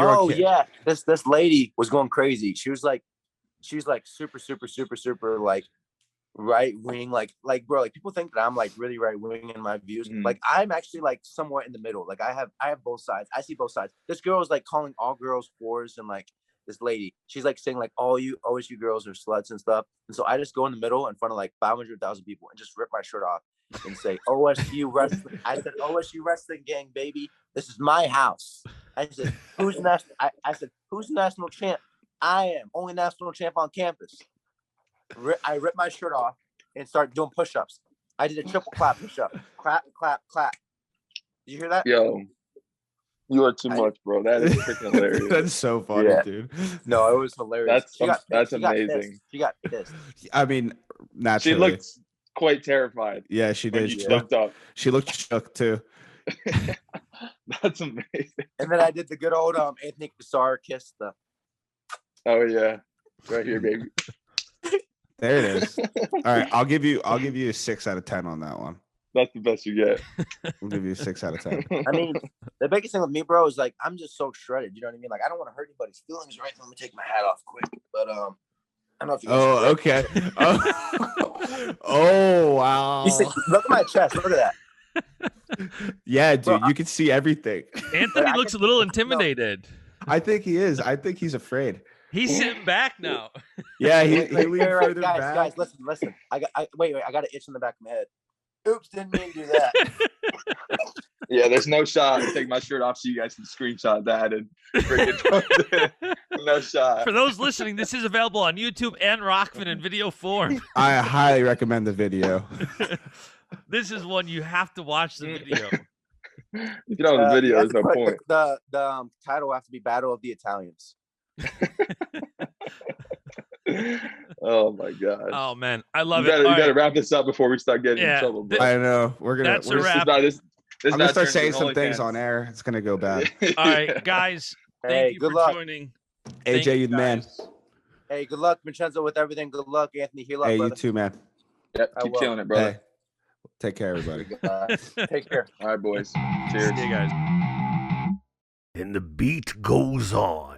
C: this lady was going crazy. She was like super like right wing, like bro, like people think that I'm like really right wing in my views. Mm-hmm. Like I'm actually like somewhere in the middle. Like I have both sides. I see both sides. This girl is like calling all girls whores, and like this lady, she's like saying like all you OSU girls are sluts and stuff. And so I just go in the middle in front of like 500,000 people and just rip my shirt off and say OSU wrestling. I said OSU wrestling gang, baby. This is my house. I said who's national? I said who's national champ? I am only national champ on campus. I ripped my shirt off and started doing push-ups. I did a triple clap push-up. Clap, clap, clap. Did you hear that?
D: Yo, you are too much, bro. That is freaking hilarious.
B: That's so funny, dude.
C: No, it was hilarious.
D: That's amazing.
C: She got pissed.
B: I mean, naturally.
D: quite terrified.
B: Yeah, she
D: when
B: did.
D: you jumped up.
B: She looked shook too.
D: That's amazing.
C: And then I did the good old Anthony Cassar kiss.
D: Oh yeah, right here, baby.
B: There it is. All right, I'll give you a 6 out of 10 on that one.
D: That's the best you get.
B: I'll give you a 6 out of 10.
C: I mean, the biggest thing with me, bro, is like I'm just so shredded. You know what I mean? Like I don't want to hurt anybody's feelings, right? Let me take my hat off quick. But I don't know if you guys
B: Oh, okay. Oh, wow.
C: look at my chest. Look at that.
B: Yeah, dude,
C: Bro,
B: you can see everything.
A: Anthony looks a little intimidated.
B: I think he is. I think he's afraid.
A: He's sitting back now.
B: Yeah, he
C: Wait,
B: leaned further
C: guys,
B: back.
C: guys, listen. Wait, I got an itch in the back of my head. Oops, didn't mean to do that.
D: Yeah, there's no shot. I take my shirt off so you guys can screenshot that and bring it. No shot.
A: For those listening, this is available on YouTube and ROKFIN in video form.
B: I highly recommend the video.
A: This is one you have to watch the video.
D: If you don't have the video, there's no point.
C: The title will have to be Battle of the Italians.
D: Oh my god.
A: Oh man, I love
D: you
A: it.
D: gotta wrap this up before we start getting in trouble. Bro.
B: I know.
A: That's a wrap.
B: I'm gonna start saying some things on air. It's gonna go bad.
A: All right, guys. Thank you
C: good
A: for
C: luck.
A: joining.
B: AJ, you the man.
C: Hey, good luck, Vincenzo, with everything. Good luck, Anthony. Heal up,
B: Hey,
C: brother.
B: you too, man.
D: Yep, keep killing it, brother.
B: Hey, take care, everybody.
C: Take care.
D: All right, boys. Cheers.
A: See you guys.
E: And the beat goes on.